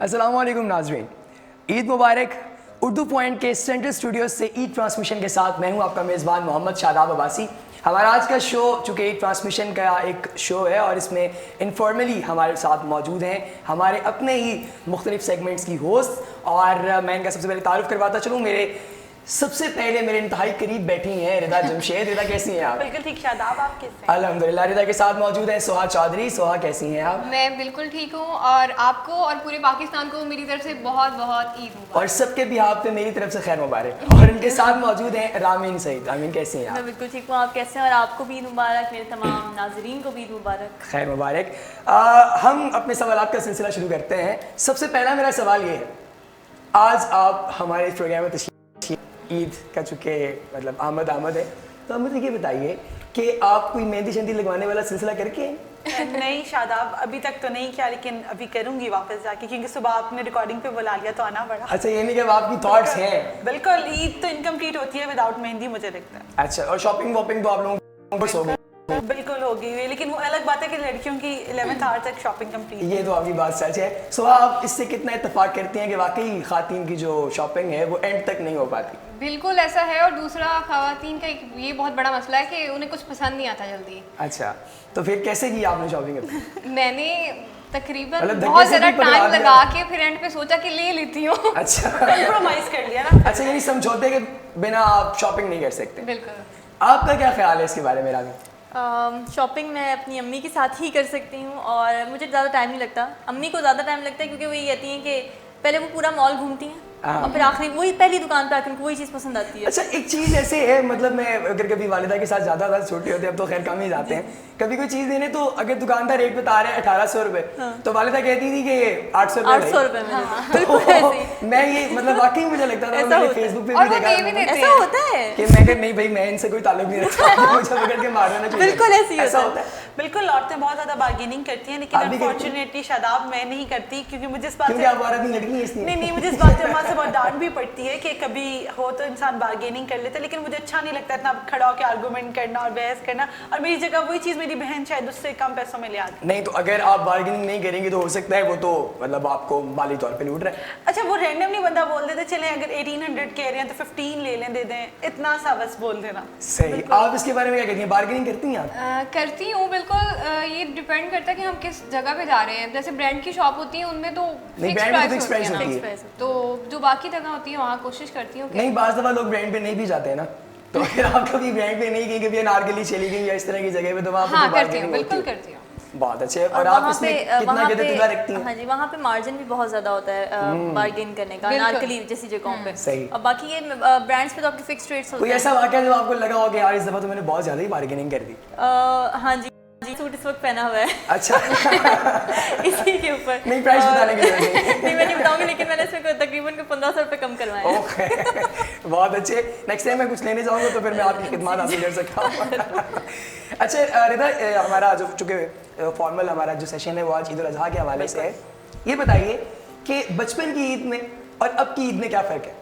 अस्सलाम वालेकुम नाज़रीन, ईद मुबारक। उर्दू पॉइंट के सेंट्रल स्टूडियो से ईद ट्रांसमिशन के साथ मैं हूं आपका मेज़बान मोहम्मद शादाब अब्बासी। हमारा आज का शो चूँकि ईद ट्रांसमिशन का एक शो है और इसमें इनफॉर्मली हमारे साथ मौजूद हैं हमारे अपने ही मुख्तलिफ सेगमेंट्स की होस्ट। और मैं इनका सबसे पहले तारुफ करवाता चलूँ। सबसे पहले मेरे इंतहाई करीब बैठी हैं रिदा जमशेद। रिदा कैसी हैं आप? बिल्कुल ठीक शादाब, आप कैसे हैं? अल्हम्दुलिल्लाह। रिदा के साथ मौजूद है सोहा चौधरी। सोहा कैसी हैं आप? मैं बिल्कुल ठीक हूँ और आपको और पूरे पाकिस्तान को मेरी तरफ से बहुत बहुत ईद मुबारक। और सबके बिहाफ पे मेरी तरफ से खैर मुबारक। और इनके साथ मौजूद हैं रामीन सईद। रामीन कैसी हैं आप? मैं बिल्कुल ठीक हूँ, आप कैसे हैं? और आपको भी ईद मुबारक, मेरे तमाम नाजरीन को भी ईद मुबारक। खैर मुबारक। हम अपने सवालात का सिलसिला शुरू करते हैं। सबसे पहला मेरा सवाल ये है, आज आप हमारे इस प्रोग्राम में ईद का चूँकि मतलब आमद है, तो मुझे ये बताइए कि आप कोई मेहंदी शंदी लगवाने वाला सिलसिला करके? नहीं शादाब, अभी तक तो नहीं किया, लेकिन अभी करूंगी वापस जाके, क्योंकि सुबह आपने रिकॉर्डिंग पे बुला लिया तो आना पड़ा। अच्छा, ये नहीं कि आपकी थॉट्स हैं? बिल्कुल, ईद तो इनकम्प्लीट होती है विदाउट मेहंदी, मुझे लगता है। अच्छा, और शॉपिंग वॉपिंग तो आप लोगों को हो गई? बिल्कुल हो गई है, लेकिन वो अलग बात है कि लड़कियों की 11th आवर तक शॉपिंग कंप्लीट। ये तो आपकी बात सच है। सो आप इससे कितना इत्तेफाक करती हैं कि वाकई खातीन की जो शॉपिंग है वो एंड तक नहीं हो पाती? बिल्कुल ऐसा है। और दूसरा, खवातीन का एक ये बहुत बड़ा मसला है कि उन्हें कुछ पसंद नहीं आता जल्दी। अच्छा, तो फिर कैसे की आपने शॉपिंग अपनी? मैंने तकरीबन मतलब बहुत ज़्यादा धक्के से भी टाइम पकड़ा लगा के फिर एंड पे सोचा कि ले लेती हूँ। अच्छा, कंप्रोमाइज कर लिया ना। अच्छा, यानी समझौते के बिना आप शॉपिंग नहीं कर सकते? बिल्कुल। आपका क्या ख्याल है इसके बारे में रामी? शॉपिंग मैं अपनी अम्मी के साथ ही कर सकती हूँ और मुझे ज़्यादा टाइम नहीं लगता। अम्मी को ज़्यादा टाइम लगता है क्योंकि वो ये कहती हैं कि पहले वो पूरा मॉल घूमती हैं और फिर आखिरी वही पहली दुकान पे आकर उनको वही चीज़ पसंद आती है। अच्छा, एक चीज़ ऐसे है, मतलब मैं अगर कभी वालिदा के साथ ज़्यादा छोटे होते हैं, अब तो खैर कम ही जाते हैं, कभी कोई चीज़ देने तो अगर दुकानदार रेट बता रहे हैं 1800 रुपये, तो वालिदा कहती थी कि 800 रुपये में। बिल्कुल ऐसे मैं ये मतलब वाकई मुझे लगता था, मैंने फेसबुक पे भी देखा ऐसा होता है कि मैं कह नहीं भाई मैं इनसे कोई ताल्लुक नहीं रखता, मुझे पकड़ के मार देना चाहिए। बिल्कुल ऐसा होता है। बिल्कुल, औरतें बहुत ज्यादा बार्गेनिंग करती हैं, लेकिन अनफॉर्चुनेटली शादाब मैं नहीं करती, क्योंकि मुझे इस बात से आप औरत नहीं लड़की इसलिए नहीं, मुझे इस बात से माँ से बहुत डांट भी पड़ती है कि कभी हो तो इंसान बार्गेनिंग कर लेता है, लेकिन मुझे अच्छा नहीं लगता इतना खड़ा होकर आर्गूमेंट करना और बहस करना। और मेरी जगह वही चीज़ मेरी बहन शायद उससे कम पैसों में ले आती। नहीं, तो अगर आप बार्गेनिंग नहीं करेंगे तो हो सकता है वो तो मतलब आपको माली तौर पे लूट रहा है। अच्छा, वो रैंडमली बंदा बोल देते चले अगर 1800 कह रहे हैं तो 15 ले लें, दे दें, इतना सा बस बोल देना। सही। आप इसके बारे में क्या कहती हैं? बार्गेनिंग करती हैं आप? करती हूँ बिल्कुल। ये डिपेंड करता है कि हम किस जगह पे जा रहे हैं। जैसे ब्रांड की शॉप होती है उनमें तो फिक्स प्राइस होती है, तो जो बाकी जगह होती है वहाँ कोशिश करती हूँ। नहीं, बाज़ दफ़ा लोग ब्रांड पे नहीं भी जाते हैं ना, तो अगर आप कभी ब्रांड पे नहीं गई, कभी अनारकली चली गई या इस तरह की जगह पे, तो वहाँ हाँ करती हूँ, बिल्कुल करती हूँ। बहुत अच्छे। और आप इसमें कितना तजुर्बा रखती हैं? हाँ जी, वहाँ पे मार्जिन भी बहुत ज़्यादा होता है बार्गेन करने का, अनारकली जैसी जगहों पे। सही। और बाकी ये ब्रांड्स पे तो आपके फिक्स्ड रेट्स होते हैं। कोई ऐसा वाक़या जो आपको लगा हो कि यार इस दफ़ा तो मैंने बहुत ज़्यादा ही बार्गेनिंग कर दी? हाँ जी, सूट इस वक्त पहना हुआ है। अच्छा। इसी के ऊपर नहीं, प्राइस बताने की जरूरत नहीं। नहीं, मैं नहीं बताऊंगी, लेकिन मैंने इसमें तकरीबन 1500 रुपये कम करवाए हैं। ओके, बहुत अच्छे। नेक्स्ट टाइम मैं कुछ लेने जाऊंगा तो फिर मैं आपकी खिदमत हासिल कर सकता हूँ। अच्छा रिदा, हमारा जो चूँकि फॉर्मल हमारा जो सेशन है वो आज ईद उल अज़हा के हवाले से है, ये बताइए कि बचपन की ईद में और अब की ईद में क्या फ़र्क है?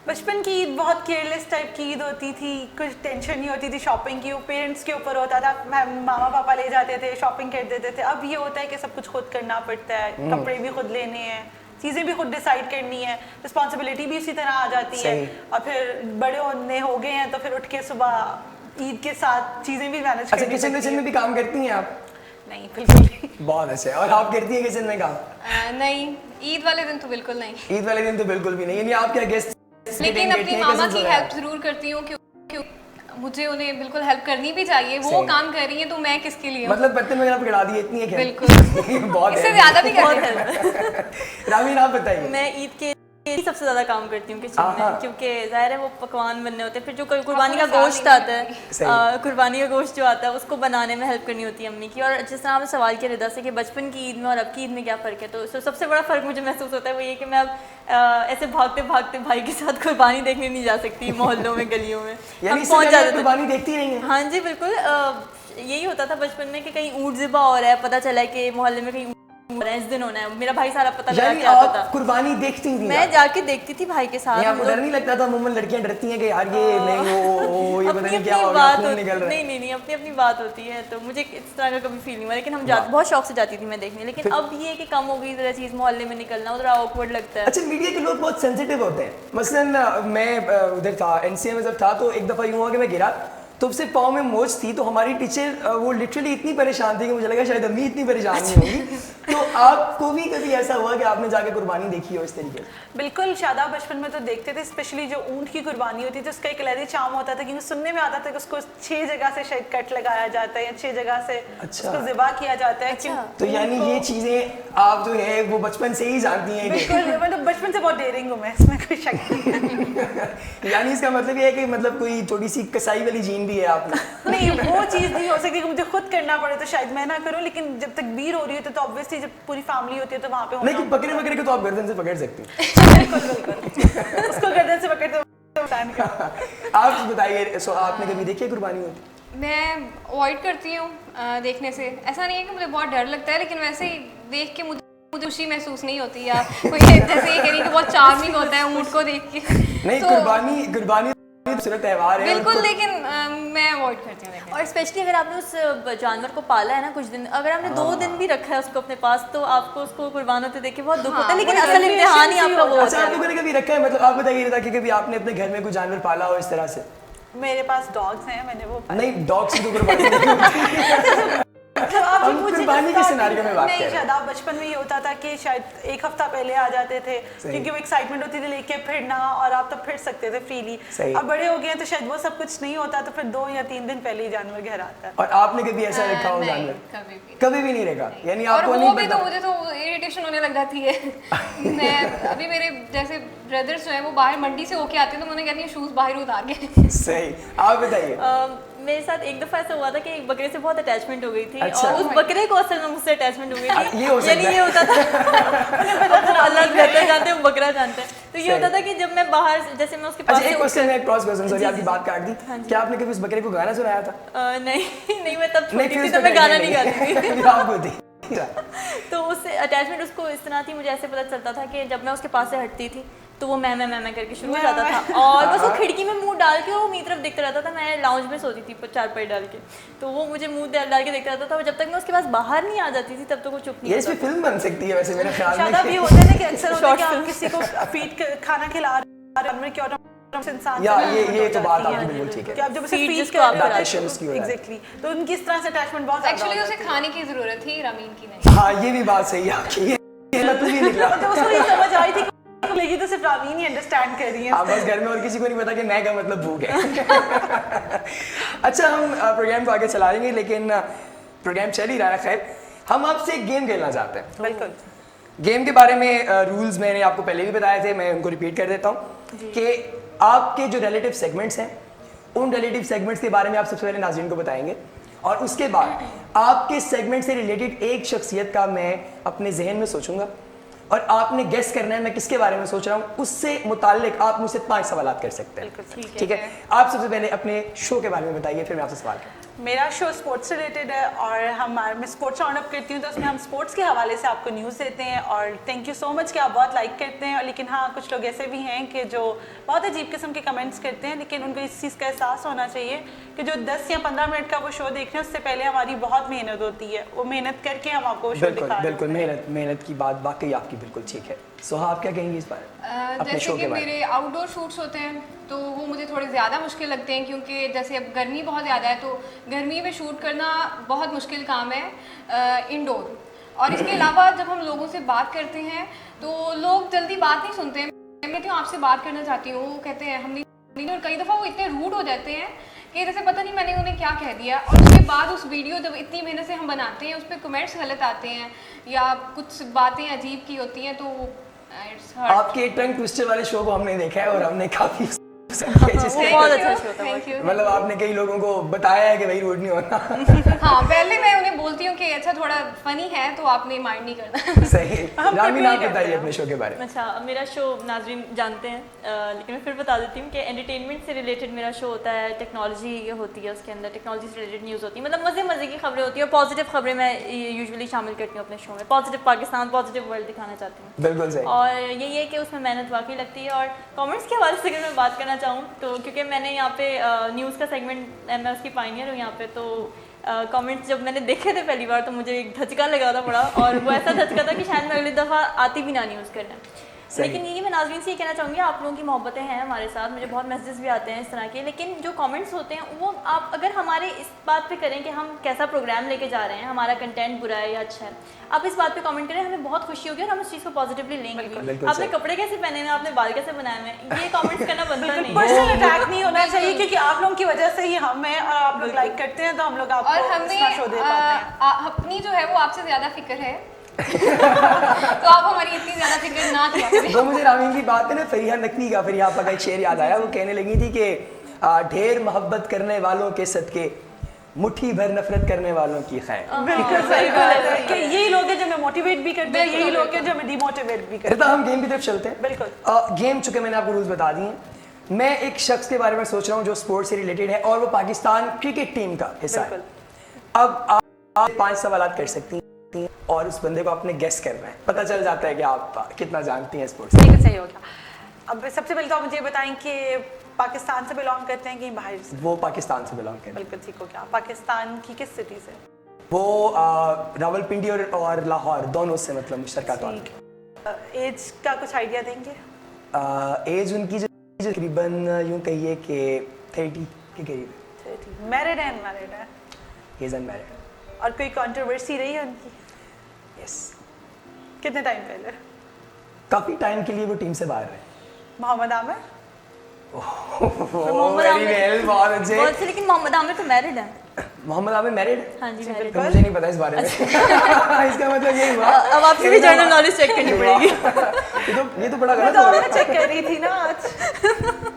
बचपन की ईद बहुत केयरलेस टाइप की ईद होती थी, कुछ टेंशन नहीं होती थी शॉपिंग की, वो पेरेंट्स के ऊपर होता था, मामा पापा ले जाते थे, शॉपिंग कर देते थे। अब ये होता है कि सब कुछ खुद करना पड़ता है, कपड़े भी खुद लेने हैं, चीज़ें भी खुद डिसाइड करनी है, रिस्पॉन्सिबिलिटी भी इसी तरह आ जाती है। और फिर बड़े होने हो गए हैं तो फिर उठ के सुबह ईद के साथ चीज़ें भी मैनेज करनी। अच्छा, किचन में भी काम करती हैं आप? नहीं, बिल्कुल नहीं। बहुत अच्छे। और आप करती हैं किचन में काम? नहीं, ईद वाले दिन तो बिल्कुल नहीं। ईद वाले दिन तो बिल्कुल भी नहीं। यानी आप क्या गेस्ट? लेकिन अपनी मामा की हेल्प जरूर करती हूँ, क्योंकि मुझे उन्हें बिल्कुल हेल्प करनी भी चाहिए। वो काम कर रही है तो मैं किसके लिए? मतलब बर्तन वगैरह पकड़ा दिए, इतनी है क्या? बिल्कुल। बहुत इससे ज्यादा भी करती हूँ। रामीन आप बताइए। मैं ईद के सबसे ज्यादा काम करती हूँ किचन में, क्योंकि जाहिर है वो पकवान बनने होते हैं, फिर जो कुर्बानी का गोश्त आता है, कुर्बानी का गोश्त जो आता है उसको बनाने में हेल्प करनी होती है अम्मी की। और जिस तरह आपने सवाल किया रिदा से कि बचपन की ईद में और अब की ईद में क्या फ़र्क है, तो सबसे बड़ा फ़र्क मुझे महसूस होता है वो ये कि मैं अब ऐसे भागते भागते भाई के साथ कुर्बानी देखने नहीं जा सकती मोहल्लों में, गलियों में। पहुँच जाते कुर्बानी देखती रही हैं? हाँ जी बिल्कुल। यही होता था बचपन में कि कहीं ऊँट ज़िबा हो रहा है, पता चला है कि मोहल्ले में कहीं इस दिन होना है, मेरा भाई सारा पता लगा यानी के आता आप था। कुर्बानी देखती थी? मैं जाके देखती थी भाई के साथ। नहीं, आपको डर नहीं लगता था? अमूमन लड़कियां डरती हैं कि यार ये नहीं वो ये पता नहीं क्या हो गया, बात खून निकल रहा है। नहीं, अपनी अपनी बात होती है, तो मुझे इस तरह का कभी फील नहीं हुआ। लेकिन हम जाते, बहुत शौक से जाती थी मैं देखने, लेकिन अब ये कि कम हो गई जरा चीज़, मोहल्ले में निकलना उधर ऑकवर्ड लगता है। अच्छा, मीडिया के लोग बहुत सेंसिटिव होते हैं। मसलन मैं उधर था, एनसीए में जब था, तो एक दफ़ा यूँ हुआ कि मैं गिरा, तो सिर्फ पाँव में मोच थी, तो हमारी टीचर वो लिटरली इतनी परेशान थी कि मुझे लगा शायद अम्मी इतनी परेशान नहीं होगी। तो आपको भी कभी ऐसा हुआ कि आपने जाके कुर्बानी देखी हो इस तरीके से? बिल्कुल, शादाब बचपन में तो देखते थे, स्पेशली जो ऊंट की कुर्बानी होती थी उसका एक अलग चार्म होता था, क्योंकि सुनने में आता था कि उसको 6 जगह से शायद कट लगाया जाता है या 6 जगह से उसको ज़िबा किया जाता है। तो यानी ये चीज़ें आप जो है वो बचपन से ही जानती हैं? बिल्कुल, मतलब बचपन से बहुत डेयरिंग हूँ मैं, इसमें कोई शक नहीं है। यानी इसका मतलब ये है कि मतलब कोई थोड़ी सी कसाई वाली जीन भी है आप में? नहीं, वो चीज़ नहीं हो सकती कि मुझे खुद करना पड़े तो शायद मैं ना करूँ, लेकिन जब तकबीर हो रही होती है तो ऑब्वियसली जब पूरी फैमिली होती है तो वहाँ पे होना। लेकिन बकरे वकरे को तो आप गर्दन से पकड़ सकती हैं। बिल्कुल उसको गर्दन से पकड़ते आप बताइए, सो आपने कभी देखी है कुर्बानी होती? मैं अवॉइड करती हूँ देखने से। ऐसा नहीं है कि मुझे बहुत डर लगता है, लेकिन वैसे ही देख के मुझे खुशी महसूस नहीं होती, या कोई जैसे ये कह रही कि बहुत चार्मिंग होता है ऊँट को देख के। नहीं, तो कुर्बानी दूसरा त्यौहार है बिल्कुल, लेकिन मैं अवॉइड करती हूँ। और स्पेशली अगर आपने उस जानवर को पाला है ना कुछ दिन, अगर आपने 2 दिन भी रखा है उसको अपने पास, तो आपको उसको कुर्बान होते देख के बहुत दुख होता है। लेकिन असल इम्तिहान ही आपका वो अच्छा, होता आप लोगों ने कभी रखा है? मतलब आप बताइए ताकि कभी आपने अपने घर में कोई जानवर पाला हो इस तरह से? मेरे पास डॉग्स हैं, मैंने वो नहीं, डॉग से तो कुर्बानी नहीं होती। हम कुर्बानी के सिनारियो में बात कर नहीं, रहे हैं। शायद बचपन में ये होता था कि शायद एक हफ्ता पहले आ जाते थे, क्योंकि वो एक्साइटमेंट होती थी लेके फिरना, और आप तब फिर सकते थे फ्रीली। अब बड़े हो गए हैं तो शायद वो सब कुछ नहीं होता, तो फिर 2 या 3 दिन पहले ही जानवर घर आता है। और आपने कभी ऐसा रखा हो जानवर? कभी भी नहीं रखा? यानी और आपको वो नहीं भी पता? तो मुझे तो इरिटेशन होने लग जाती है। मैं अभी मेरे जैसे ब्रदर्स जो है वो बाहर मंडी से होके आते हैं, तो मैंने कहती हूँ शूज बाहर उतार के। सही, आप बताइए। मेरे साथ एक दफा ऐसा हुआ था कि एक बकरे से बहुत अटैचमेंट हो गई थी। अच्छा। और उस बकरे को असल में मुझसे अटैचमेंट हो गई थी। ये हो सकता यानी ये होता था उन्हें पता था, अल्लाह बेहतर जानते हैं, वो बकरा जानते हैं। तो ये होता था कि जब मैं बाहर, जैसे मैं उसके पास अच्छा, एक क्वेश्चन है, क्रॉस क्वेश्चन, सॉरी आपकी बात काट दी। क्या आपने कभी उस बकरे को गाना सुनाया था? नहीं, मैं तब छोटी फिर थी तो मैं गाना नहीं गाती थी। आपको थी। तो उससे अटैचमेंट उसको इस तरह थी, मुझे ऐसे पता चलता था कि जब मैं उसके पास से हटती थी तो वो मैं करके शुरू हो जाता था, और बस वो खिड़की में मुंह डाल के वो मेरी तरफ देखता रहता था। मैं लाउंज में सोती थी चारपाई डाल के, तो वो मुझे मुंह डाल के देखता रहता था, और जब तक मैं उसके पास बाहर नहीं आ जाती थी तब तक वो चुप नहीं ये होता इस पे फिल्म बन सकती है वैसे मेरे ख्याल में। शायद ये होता है ना कि अक्सर होता है कि आप किसी को फीड खाना खिला रहे हैं, क्यों इंसान या ये तो बात आपकी बिल्कुल ठीक है कि आप जब उसे Feed फीड जिसको कर आप रहे कराते हो, उसकी वजह। एग्जैक्टली, तो उनकी इस तरह से अटैचमेंट बहुत ज्यादा एक्चुअली हो उसे जाती है। खाने की जरूरत थी, रामीन की नहीं। हाँ, ये भी बात सही है आपकी। ये मतलब ही निकला। तो उसको ये समझ आई थी कि लेकिन तो सिर्फ रामीन ही अंडरस्टैंड कर रही है। आप बस घर में और किसी को नहीं पता कि मैं का मतलब भूख है। अच्छा, हम प्रोग्राम को आगे चला लेंगे, लेकिन प्रोग्राम चल ही रहा है। खैर, हम आपसे एक गेम खेलना चाहते हैं। बिल्कुल। गेम के बारे में रूल्स मैंने आपको पहले भी बताए थे, मैं उनको रिपीट कर देता हूँ कि आपके जो रिलेटिव सेगमेंट्स हैं, उन रिलेटिव सेगमेंट्स के बारे में आप सबसे पहले नाज़रीन को बताएंगे, और उसके बाद आपके सेगमेंट से रिलेटेड एक शख्सियत का मैं अपने जहन में सोचूंगा, और आपने गेस करना है मैं किसके बारे में सोच रहा हूँ। उससे मुताल्लिक आप मुझसे 5 सवाल कर सकते हैं। ठीक है, आप सबसे पहले अपने शो के बारे में बताइए, फिर मैं आपसे सवाल करूँ। मेरा शो स्पोर्ट्स से रिलेटेड है, और मैं स्पोर्ट्स राउंड अप करती हूँ, तो उसमें हम स्पोर्ट्स के हवाले से आपको न्यूज़ देते हैं। और थैंक यू सो मच कि आप बहुत लाइक करते हैं। और लेकिन हाँ, कुछ लोग ऐसे भी हैं कि जो बहुत अजीब किस्म के कमेंट्स करते हैं, लेकिन उनको इस चीज़ का एहसास होना चाहिए कि जो 10 या 15 मिनट का वो शो देख रहे हैं, उससे पहले हमारी बहुत मेहनत होती है। वो मेहनत करके हम आपको शो दिखा रहे हैं। बिल्कुल, मेहनत की बात वाकई आपकी बिल्कुल ठीक है। सोहा, आप क्या कहेंगी इस बारे? जैसे कि मेरे आउटडोर शूट्स होते हैं तो वो मुझे थोड़े ज़्यादा मुश्किल लगते हैं, क्योंकि जैसे अब गर्मी बहुत ज़्यादा है, तो गर्मी में शूट करना बहुत मुश्किल काम है इंडोर। और इसके अलावा जब हम लोगों से बात करते हैं तो लोग जल्दी बात नहीं सुनते हैं। मैं कहती हूँ आपसे बात करना चाहती हूँ, वो कहते हैं हम नहीं, और कई दफ़ा वो इतने रूड हो जाते हैं कि जैसे पता नहीं मैंने उन्हें क्या कह दिया। और उसके बाद उस वीडियो जब इतनी मेहनत से हम बनाते हैं, उस पर कमेंट्स गलत आते हैं या कुछ बातें अजीब की होती हैं, तो आपके टंग ट्विस्टर वाले शो को हमने देखा है और हमने काफी पसंद किया जिसके बहुत अच्छा शो था। Thank you. मतलब आपने कई लोगों को बताया है कि भाई रूड नहीं होना। हाँ, पहले मैं उन्हें बोलती हूँ कि अच्छा थोड़ा फनी है तो आपने माइंड नहीं करना। सही। हम रामीन आप prepare बताइए करते अपने शो के बारे में। अच्छा, मेरा शो नाजरीन जानते हैं, लेकिन मैं फिर बता देती हूँ कि एंटरटेनमेंट से रिलेटेड मेरा शो होता है। टेक्नोलॉजी होती है उसके अंदर, टेक्नोलॉजी से रिलेटेड न्यूज़ होती है, मतलब मज़े मज़े की खबरें होती है और पॉजिटिव खबरें मैं यूजुअली शामिल करती हूँ अपने शो में। पॉजिटिव पाकिस्तान, पॉजिटिव वर्ल्ड दिखाना चाहती हूँ। बिल्कुल सही। और यही है कि उसमें मेहनत वाकई लगती है। और कमेंट्स के हवाले से अगर मैं बात करना चाहूँ तो क्योंकि मैंने यहाँ पे न्यूज़ का सेगमेंट, मैं उसकी पायनियर हूँ यहाँ पे, तो कमेंट्स जब मैंने देखे थे पहली बार तो मुझे एक धचका लगा था बड़ा, और वो ऐसा धचका था कि शायद मैं अगली दफ़ा आती भी ना न्यूज़ करना। लेकिन ये मैं नाज़रीन से ये कहना चाहूँगी, आप लोगों की मोहब्बतें हैं हमारे साथ, मुझे बहुत मैसेजेस भी आते हैं इस तरह के, लेकिन जो कमेंट्स होते हैं वो आप अगर हमारे इस बात पे करें कि हम कैसा प्रोग्राम लेके जा रहे हैं, हमारा कंटेंट बुरा है या अच्छा है, आप इस बात पे कमेंट करें, हमें बहुत खुशी होगी और हम उस चीज़ को पॉजिटिवली लेंगे। बिल्कुल आपने सही। कपड़े कैसे पहने हैं, आपने बाल कैसे बनाए हुए हैं, ये कमेंट्स करना बनता नहीं है। पर्सनल अटैक नहीं होना चाहिए, क्योंकि आप लोगों की वजह से ही हम हैं और आप लोग लाइक करते हैं तो हम लोग और आपको हमें इतना शो दे पाते हैं। अपनी जो है वो आपसे ज्यादा फिक्र है। तो आप हमारी इतनी ज्यादा फिक्र ना किया करें। वो मुझे रामीन की बात है ना, फरिया नकवी का, फिर यहाँ पर एक शेर याद आया। वो कहने लगी थी कि ढेर मोहब्बत करने वालों के सदके मुट्ठी भर नफरत करने वालों की खैर। बिल्कुल सही बात है कि यही लोग हैं जो हमें मोटिवेट भी करते हैं, यही लोग हैं जो हमें डिमोटिवेट भी करते तो हम गेम की तरफ चलते हैं। बिल्कुल। गेम चूंकि मैंने आपको रूल्स बता दिए हैं, मैं एक शख्स के बारे में सोच रहा हूँ जो स्पोर्ट्स से रिलेटेड है और वो पाकिस्तान क्रिकेट टीम का हिस्सा है। अब आप 5 सवाल कर सकती हैं और उस बंदे को आपने गेस करना है, पता चल जाता है कि आप कितना जानती हैं स्पोर्ट्स। बिल्कुल सही हो गया। अब सबसे पहले तो आप मुझे बताएं कि पाकिस्तान से बिलोंग करते हैं कि बाहर से? वो पाकिस्तान से बिलोंग करते हैं। बिल्कुल ठीक हो गया। पाकिस्तान की किस सिटी से? वो रावलपिंडी और लाहौर दोनों से मतलब मुश्तरका तौर पे। एज का कुछ आइडिया देंगे? एज उनकी जो तकरीबन यूं कहिए कि 30 के करीब। मैरिड है, अनमैरिड है? He is unmarried. और कोई कंट्रोवर्सी रही है उनकी? यस। कितने टाइम पहले? काफी टाइम के लिए वो टीम से बाहर रहे। मोहम्मद आमिर? मोहम्मद वेरी वेल, बहुत अच्छे। बहुत अच्छे, लेकिन मोहम्मद आमिर तो मैरिड है। मोहम्मद आमिर मैरिड? हाँ जी, मैरिड। तो मुझे नहीं पता इस बारे में। इसका मतलब यही हुआ। अब आपकी भी जनरल नॉलेज चेक करनी पड़ेगी। ये तो बड़ा मैं गलत तो हो आपने गया। चेक कर रही थी ना आज।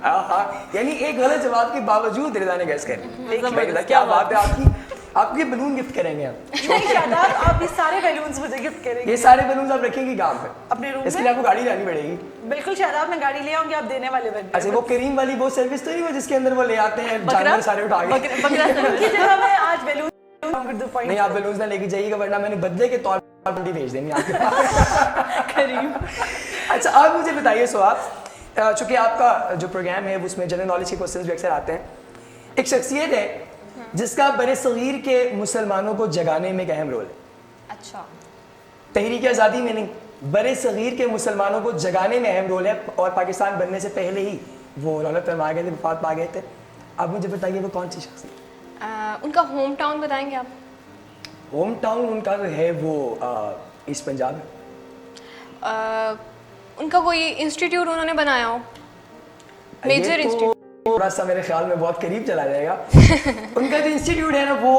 हाँ, यानी एक गलत जवाब के बावजूद रिदा ने गैस कर क्या बात है आपकी। आपके बलून गिफ्ट करेंगे हम। नहीं शादाब, आप ये सारे बैलून्स मुझे गिफ्ट करेंगे। ये सारे बलून आप रखेंगे कहाँ पे? अपने रूम इसके में। लिए आपको गाड़ी लानी पड़ेगी। बिल्कुल शादाब, मैं गाड़ी ले आऊंगी, आप देने वाले बन अच्छा, वो करीम वाली वो सर्विस तो नहीं वो जिसके अंदर वो ले आते हैं बकरा? जानवर सारे उठा के? बकरा की जगह मैं आज बैलून नहीं, आप बलून ना लेके जाइएगा वरना मैंने बदले के तौर पर बंडी भेज देनी आपके पास। करीम। अच्छा, आप मुझे बताइए सोहाब, चूंकि आपका जो प्रोग्राम है उसमें जनरल नॉलेज के क्वेश्चंस भी अक्सर आते हैं, एक शख्सियत है जिसका बड़े सगीर के मुसलमानों को जगाने में एक अहम रोल है। अच्छा। तहरीक आज़ादी में नहीं, बड़े सगीर के मुसलमानों को जगाने में अहम रोल है और पाकिस्तान बनने से पहले ही वो रौनक फरमा गए थे, वफात पा गए थे। अब मुझे बताइए वो कौन सी शख्सियत? उनका होम टाउन बताएंगे आप? होम टाउन उनका जो है वो ईस्ट पंजाब है। उनका कोई इंस्टीट्यूट उन्होंने बनाया हो? मेजर ये तो इंस्टीट्यूट? थोड़ा सा मेरे ख्याल में बहुत करीब चला जाएगा। उनका जो इंस्टीट्यूट है ना वो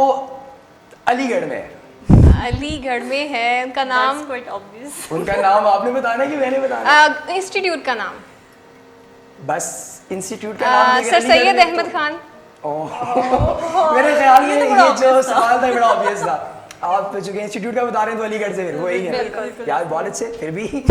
अलीगढ़ में है। अलीगढ़ में है। उनका नाम? Quite obvious. उनका नाम आपने बताना है कि मैंने बताना? इंस्टीट्यूट का नाम? बस इंस्टीट्यूट का नाम लेकर सर अलीगढ़ सैयद में अहमद खान। मेरे ख्याल में ये जो सवाल था बड़ा ऑब्वियस था। आप तो चूंकि इंस्टीट्यूट का बता रहे हैं तो अलीगढ़ से फिर वही है यार, बहुत अच्छे। फिर भी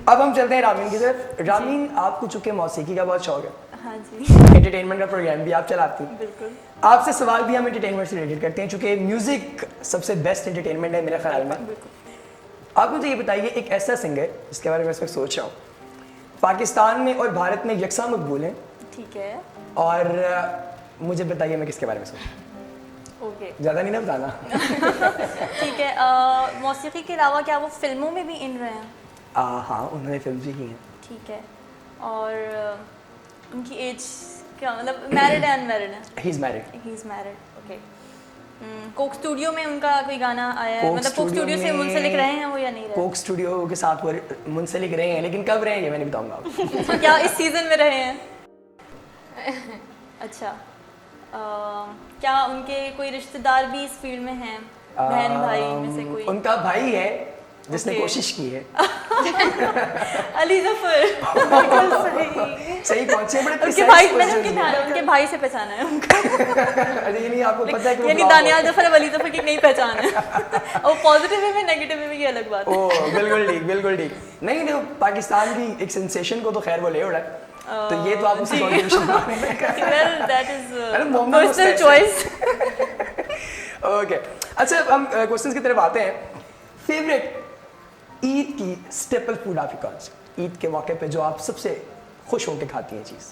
अब हम चलते हैं रामीन की तरफ। रामीन, आपको चूंकि मौसीकी का बहुत शौक है, हाँ जी, एंटरटेनमेंट का प्रोग्राम भी आप चलाती हैं, बिल्कुल। आपसे सवाल भी हम एंटरटेनमेंट से रिलेटेड करते हैं चूंकि म्यूजिक सबसे बेस्ट एंटरटेनमेंट है मेरे ख्याल में। आप मुझे ये बताइए, एक ऐसा सिंगर जिसके बारे में इस वक्त सोच रहा हूँ, पाकिस्तान में और भारत में यकसा मकबूल है, ठीक है, और मुझे बताइए मैं किसके बारे में सोच, ओके, ज़्यादा नहीं ना बताना। ठीक है। मौसीकी के अलावा क्या वो फिल्मों में भी इन रहे हैं? हाँ, उन्होंने फिल्म भी की है। ठीक है। और उनकी एज क्या, मतलब मैरिड है अनमैरिड है? He is married. He is married, okay. Coke studio में उनका कोई गाना आया है, मतलब कोक स्टूडियो से मुंसलिक रहे हैं वो या नहीं रहे? कोक स्टूडियो के साथ वो मुंसलिक रहे हैं, लेकिन कब रहे हैं ये मैं नहीं बताऊंगा आपको। तो क्या इस सीजन में रहे हैं? अच्छा। क्या उनके कोई रिश्तेदार भी इस फील्ड में हैं? बहन भाई में से कोई? उनका भाई है जिसने Okay. कोशिश की है। अली जफर। बिल्कुल सही। सही पहुंचे, बड़े उनके precise भाई, मैंने questions हैं। उनके भाई से पहचाना है उनको। अरे ये नहीं आपको पता है कि वो यानी vlog दानियाल होता जफर अब अली जफर की नई पहचान है। और पॉजिटिव वे में नेगेटिव वे में ये अलग बात है। है। ओ बिल्कुल ठीक, बिल्कुल ठीक। नहीं नहीं, पाकिस्तान की एक सेंसेशन को तो खैर वो ले उड़ा है। तो ये तो आप उसकी कंट्रीब्यूशन मान रहे हैं। वेल दैट अरे इज मोहम्मद पर्सनल मुस्तैद। चॉइस। ओके, अच्छा हम क्वेश्चंस की तरफ आते हैं। फेवरेट ईद की स्टेपल फूड आपकी कौन सी, ईद के मौके पे जो आप सबसे खुश होकर खाती हैं चीज़?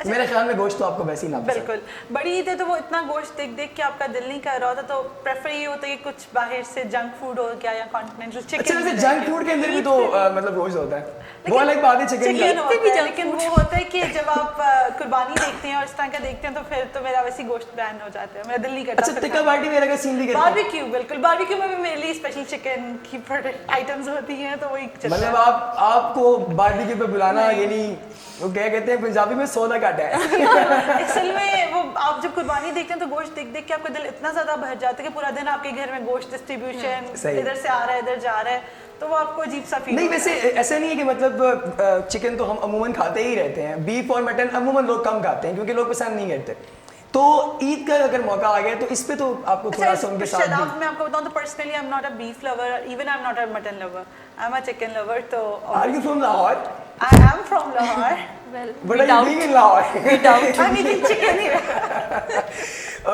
मेरे ख्याल में गोश्त तो आपको वैसे ही ना पसंद। बिल्कुल, बड़ी ईद है तो वो इतना गोश्त देख देख के आपका दिल नहीं कर रहा होता, तो प्रेफर ये होता है कि कुछ बाहर से जंक फूड हो गया या कॉन्टिनेंटल अच्छा चिकन। वैसे जंक फूड के अंदर भी तो मतलब गोश्त होता है, वो अलग बात है। चिकन चिकन का होता भी है, junk लेकिन food। वो होता है कि जब आप कुर्बानी देखते हैं और इस तरह का देखते हैं तो फिर तो मेरा वैसे गोश्त बैन हो जाता है, मेरा दिल नहीं करता। अच्छा टिक्का पार्टी वगैरह का सीन भी करते हैं? बारबेक्यू, बिल्कुल बारबेक्यू में भी मेरे लिए स्पेशल चिकन की प्रोडक्ट आइटम्स होती हैं, तो वही चलता मतलब है। आपको बारबेक्यू पे बुलाना यानी वो क्या कहते हैं पंजाबी में सौदा काटा है। असल में वो आप जब कुर्बानी देखते हैं तो गोश्त देख देख के आपका दिल इतना ज्यादा भर जाता है कि पूरा दिन आपके घर में गोश्त डिस्ट्रीब्यूशन सही। इधर से आ रहा है इधर जा रहा है, तो वो आपको अजीब सा फील नहीं वैसे ऐसा नहीं है कि मतलब चिकन तो हम अमूमन खाते ही रहते हैं, बीफ और मटन अमूमन लोग कम खाते हैं क्योंकि लोग पसंद नहीं करते। तो ईद का अगर मौका आ गया तो इस पे तो आपको थोड़ा सा उनके साथ भी। मैं आपको बताऊं तो personally I am not a beef lover, even I am not a mutton lover, I am a chicken lover. तो are you from Lahore? I am from Lahore, well but I am being in Lahore. I am eating chicken here.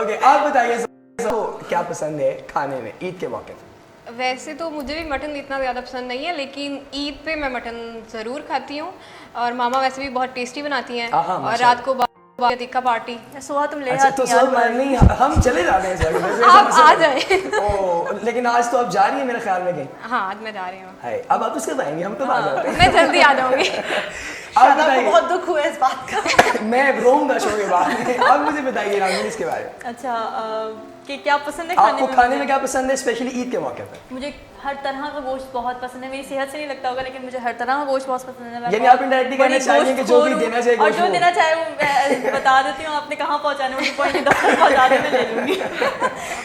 Okay, आप बताइए तो क्या पसंद है खाने में ईद के मौके पे? वैसे तो मुझे भी मटन इतना ज़्यादा पसंद नहीं है, लेकिन ईद पे मैं मटन ज़रूर खाती हूँ। और मामा वैसे भी बहुत टेस्टी बनाती हैं। हाँ, और माशाल्लाह। रात को टिक्का पार्टी। सुहा तुम ले अच्छा आती तो यार सब नहीं, हम चले जाते हैं सर, वैसे आप ऐसा आ मसला जाएं। नहीं। ओ लेकिन आज तो आप जा रही हैं मेरे ख्याल में कहीं। हाँ आज मैं जा रही हूँ। हाय, अब आप उसके आएंगे, हम तो आ जाते हैं। मैं जल्दी आ जाऊँगी। आप शादाब को बताइए। बहुत दुख हुआ इस बात का। मैं रोऊंगा शो के बाद में। अब मुझे बताइए रामनी इसके बारे में, अच्छा कि क्या पसंद है खाने आपको में? खाने मुझे? में क्या पसंद है स्पेशली ईद के मौके पे? मुझे हर तरह का गोश्त बहुत पसंद है। मेरी सेहत से नहीं लगता होगा लेकिन मुझे हर तरह का गोश्त बहुत पसंद है। मैं यानी बहुत आप indirectly बड़ी कहना चाहेंगे कि जो भी गोश्तखोर देना हूँ। चाहे और गोश्त जो वो। देना चाहे वो मैं बता देती हूँ, आपने कहाँ पहुँचाने मुझे पॉइंट दफ्तर पहुँचा दे, मैं ले लूँगी।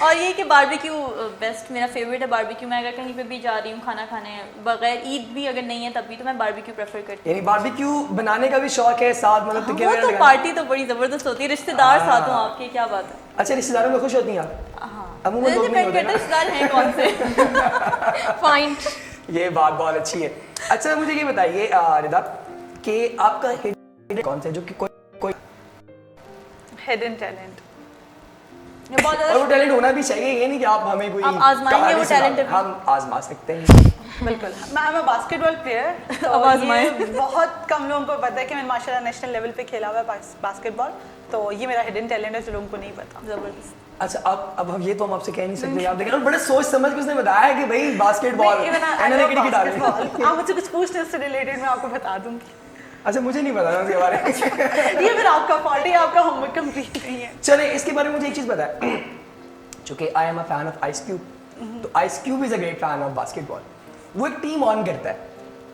और ये कि बारबेक्यू बेस्ट मेरा फेवरेट है बारबेक्यू। मैं अगर कहीं पे भी जा रही हूँ खाना खाने बगैर ईद भी अगर नहीं है तब भी तो मैं बारबेक्यू प्रेफर करती यानी बारबेक्यू बनाने का भी शौक है साथ, मतलब हूँ। टिक्के वो वगैरह तो लगाने? पार्टी तो बड़ी जबरदस्त होती है, रिश्तेदार साथ हों आपके, क्या बात है। अच्छा रिश्तेदारों में खुश होती हैं आप? हाँ अमूमन लोग नहीं डिपेंड होते करता है ना। रिश्तेदार हैं कौन से। फाइन। ये बात बहुत अच्छी है। अच्छा मुझे ये बताइए रिदा कि आपका हिडन कौन सा है जो कि कोई हिडन टैलेंट। ये बहुत और ज़्यादा वो टैलेंट होना भी चाहिए, ये नहीं कि आप हमें कोई आप आजमाएंगे कहानी वो सुनाओ। talent अभी? हम आजमा सकते हैं। बिल्कुल, मैं एम अ बास्केटबॉल प्लेयर, तो अब आजमाएं। ये बहुत कम लोगों को पता है कि मैंने माशाल्लाह नेशनल लेवल पे खेला हुआ है बास्केटबॉल, तो ये मेरा हिडन टैलेंट है जो लोगों को नहीं पता। जबरदस्त। अच्छा अब हम ये तो हम आपसे कह नहीं सकते, आप देखें बड़े सोच समझ के उसने बताया कि भाई बास्केटबॉल बास्केटबॉल आप मुझसे कुछ पूछते हैं उससे रिलेटेड, मैं आपको बता दूंगी। अच्छा मुझे नहीं पता था उसके बारे में। ये फिर आपका फॉल्ट है, आपका होमवर्क कंप्लीट नहीं है। चले इसके बारे में मुझे एक चीज पता है, चूंकि I am a fan of Ice Cube, तो Ice Cube is a great fan of basketball. वो एक टीम ऑन करता है,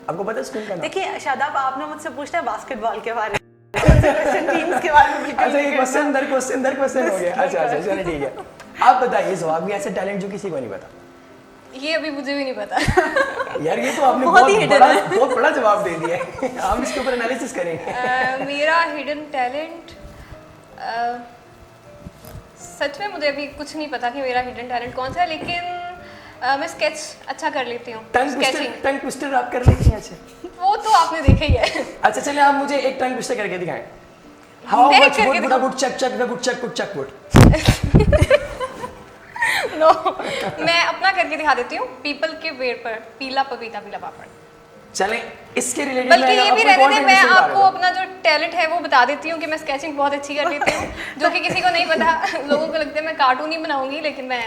आपको पता है स्कूल का नाम? देखिए शादाब, आपने मुझसे पूछना है बास्केटबॉल के बारे में, टीम्स के बारे में बिल्कुल अच्छा ये नहीं क्वेश्चन दर क्वेश्चन हो गया। अच्छा चलो ठीक है, आप बताइए जवाब भी ऐसे टैलेंट जो किसी को नहीं पता। ये अभी मुझे भी नहीं पता। यार ये तो आपने बहुत ही hidden है। बहुत बड़ा जवाब दे दिया है। हम इसके ऊपर एनालिसिस करेंगे। मेरा हिडन टैलेंट सच में मुझे अभी कुछ नहीं पता कि मेरा हिडन टैलेंट कौन सा है, लेकिन मैं स्केच अच्छा कर लेती हूँ। स्केचिंग टंग ट्विस्टर आप कर लेती हैं? अच्छा वो तो आपने देखा ही है। अच्छा चलिए आप मुझे एक टंग ट्विस्टर करके दिखाएं। हाउ देख मच करके वुड दिखाओ। Wood chuck chuck wood chuck chuck wood. No मैं अपना करके दिखा देती हूँ। पीपल के पेड़ पर पीला पपीता पीला पापड़। चलें इसके रिलेटेड बल्कि ये भी रहने दें, मैं आपको अपना जो टैलेंट है वो बता देती हूँ कि मैं स्केचिंग बहुत अच्छी कर लेती हूँ, जो कि किसी को नहीं पता। लोगों को लगता है मैं कार्टून ही बनाऊंगी, लेकिन मैं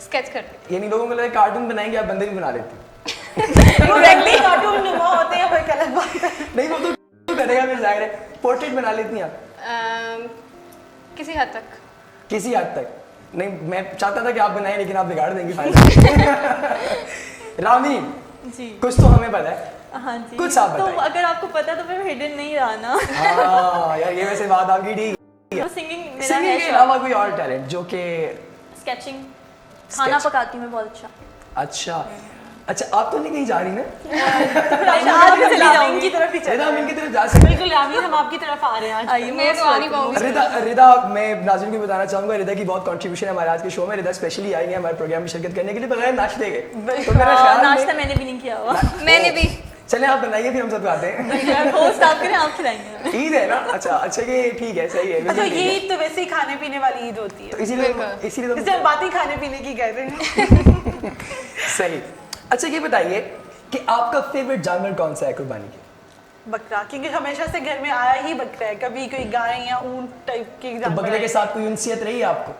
स्केच कर लेती यानी लोगों को लगता है कार्टून बनाएंगे, आप बंदे भी बना लेते हैं। एग्जैक्टली कार्टून नुमा होते हैं, वो एक अलग बात है। नहीं वो तो करेगा फिर जाहिर है। पोर्ट्रेट बना लेती हैं आप? हूँ। किसी हद तक। किसी हद तक नहीं, मैं चाहता था कि आप बनाएं लेकिन आप बिगाड़ देंगे फाइनल। रामी जी कुछ तो हमें पता है। हाँ जी, कुछ आप तो बताइए। अगर आपको पता है तो फिर हिडन नहीं रहा ना। हाँ यार ये वैसे बात आपकी ठीक है। तो सिंगिंग मेरा सिंगिंग है के शौक। अलावा कोई और टैलेंट जो कि स्केचिंग, खाना Sketch। पकाती हूँ मैं बहुत अच्छा। अच्छा अच्छा आप तो नहीं कहीं जा रही ना? आज मैं रामीन की तरफ ही चल रिदा अमीन की तरफ जा सकते बिल्कुल रामीन हम आपकी तरफ आ रहे हैं आज आइए मैं तो आ नहीं पाऊंगी। रिदा मैं नाज़रीन को बताना चाहूंगा रिदा की बहुत कंट्रीब्यूशन है हमारे आज के शो में। रिदा स्पेशली आई है हमारे प्रोग्राम में शिरकत करने के लिए बगैर नाश्ते के। तो मेरा ख्याल नाश्ता मैंने भी नहीं किया हुआ। मैंने भी। चले आप बनाइए फिर हम सब खाते हैं। होस्ट आप करें, आप खिलाएंगे। ईद है ना? अच्छा ये ठीक है, सही है। अच्छा बिल्कुल ठीक ये है। ईद तो वैसे ही खाने पीने वाली ईद होती तो है, इसीलिए इससे हम बातें खाने पीने की कर रहे हैं। सही। अच्छा ये बताइए कि आपका फेवरेट जानवर कौन सा है कुर्बानी के? बकरा, क्योंकि हमेशा से घर में आया ही बकरा है, कभी कोई गाय या ऊंट टाइप की तो जानवर बकरे के है। साथ कोई उनसियत रही है आपको?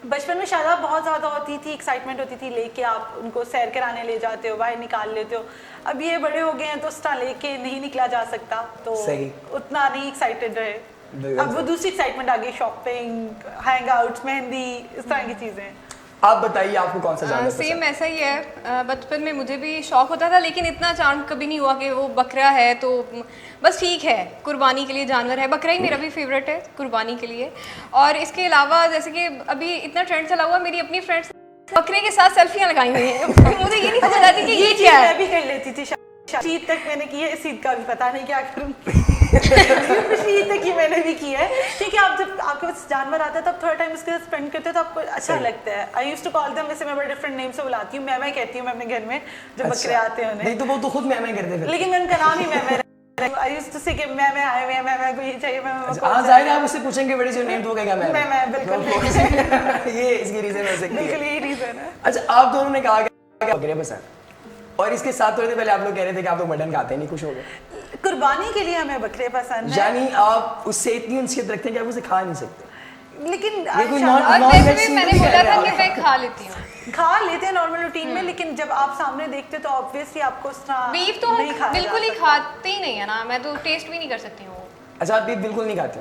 बचपन में शादाब बहुत ज़्यादा होती थी, एक्साइटमेंट होती थी, लेके आप उनको सैर कराने ले जाते हो, बाहर निकाल लेते हो। अब ये बड़े हो गए हैं तो उस तरह लेके नहीं निकला जा सकता, तो सही। उतना नहीं एक्साइटेड रहे। बिल्कुल अब वो दूसरी एक्साइटमेंट आ गई, शॉपिंग, हैंग आउट, मेहंदी, इस तरह की चीज़ें। आप बताइए आपको कौन सा जानवर पसंद सेम ऐसा ही है। बचपन में मुझे भी शौक होता था, लेकिन इतना चांद कभी नहीं हुआ कि वो बकरा है तो बस ठीक है, कुर्बानी के लिए जानवर है। बकरा ही मेरा भी फेवरेट है कुर्बानी के लिए। और इसके अलावा जैसे कि अभी इतना ट्रेंड चला हुआ, मेरी अपनी फ्रेंड्स बकरे के साथ सेल्फियाँ लगाई हुई हैं। मुझे ये नहीं समझ आती कि ये क्या है। मैं भी कर लेती थी, ईद तक मैंने की है, इस ईद का भी पता नहीं क्या करूँगी। पिछली ईद तक ही मैंने भी की है, क्योंकि आप जब आपके पास जानवर आता है तब थोड़ा टाइम उसके साथ स्पेंड करते हो तो आपको अच्छा लगता है। I used to call them, वैसे मैं बड़े डिफरेंट नेम से बुलाती हूँ, मैं कहती हूँ मैं अपने घर में जब बकरे आते हैं उन्हें। नहीं तो वो तो खुद मैं करते फिर। लेकिन मैं उनका नाम ही मैं आई यूज्ड टू से कि मैं आए मैं को ये चाहिए, मैं हाँ जाहिर है आप उससे पूछेंगे व्हाट इज योर नेम तो वो कहेगा मैं बिल्कुल ये इसकी रीजन हो सकती बिल्कुल है। यही रीजन है। अच्छा आप दोनों ने कहा कि बकरे पसंद, और इसके साथ थोड़ी देर पहले आप लोग कह रहे थे कि आप लोग मटन खाते नहीं, खुश हो गए। कुर्बानी के लिए हमें बकरे पसंद है, यानी आप उससे इतनी उनसियत रखते हैं कि आप उसे खा नहीं सकते। लेकिन ये कोई और नॉन वैसे वेज भी सीन मैंने नहीं बोला कह रहे था कि आप। मैं खा लेती हूँ। खा लेते हैं नॉर्मल रूटीन में, लेकिन जब आप सामने देखते हो तो ऑब्वियसली आपको उस तरह बीफ तो नहीं हम खाया बिल्कुल ही जा सकता। खाते ही नहीं है ना, मैं तो टेस्ट भी नहीं कर सकती हूँ। अच्छा आप बीफ बिल्कुल नहीं खाते?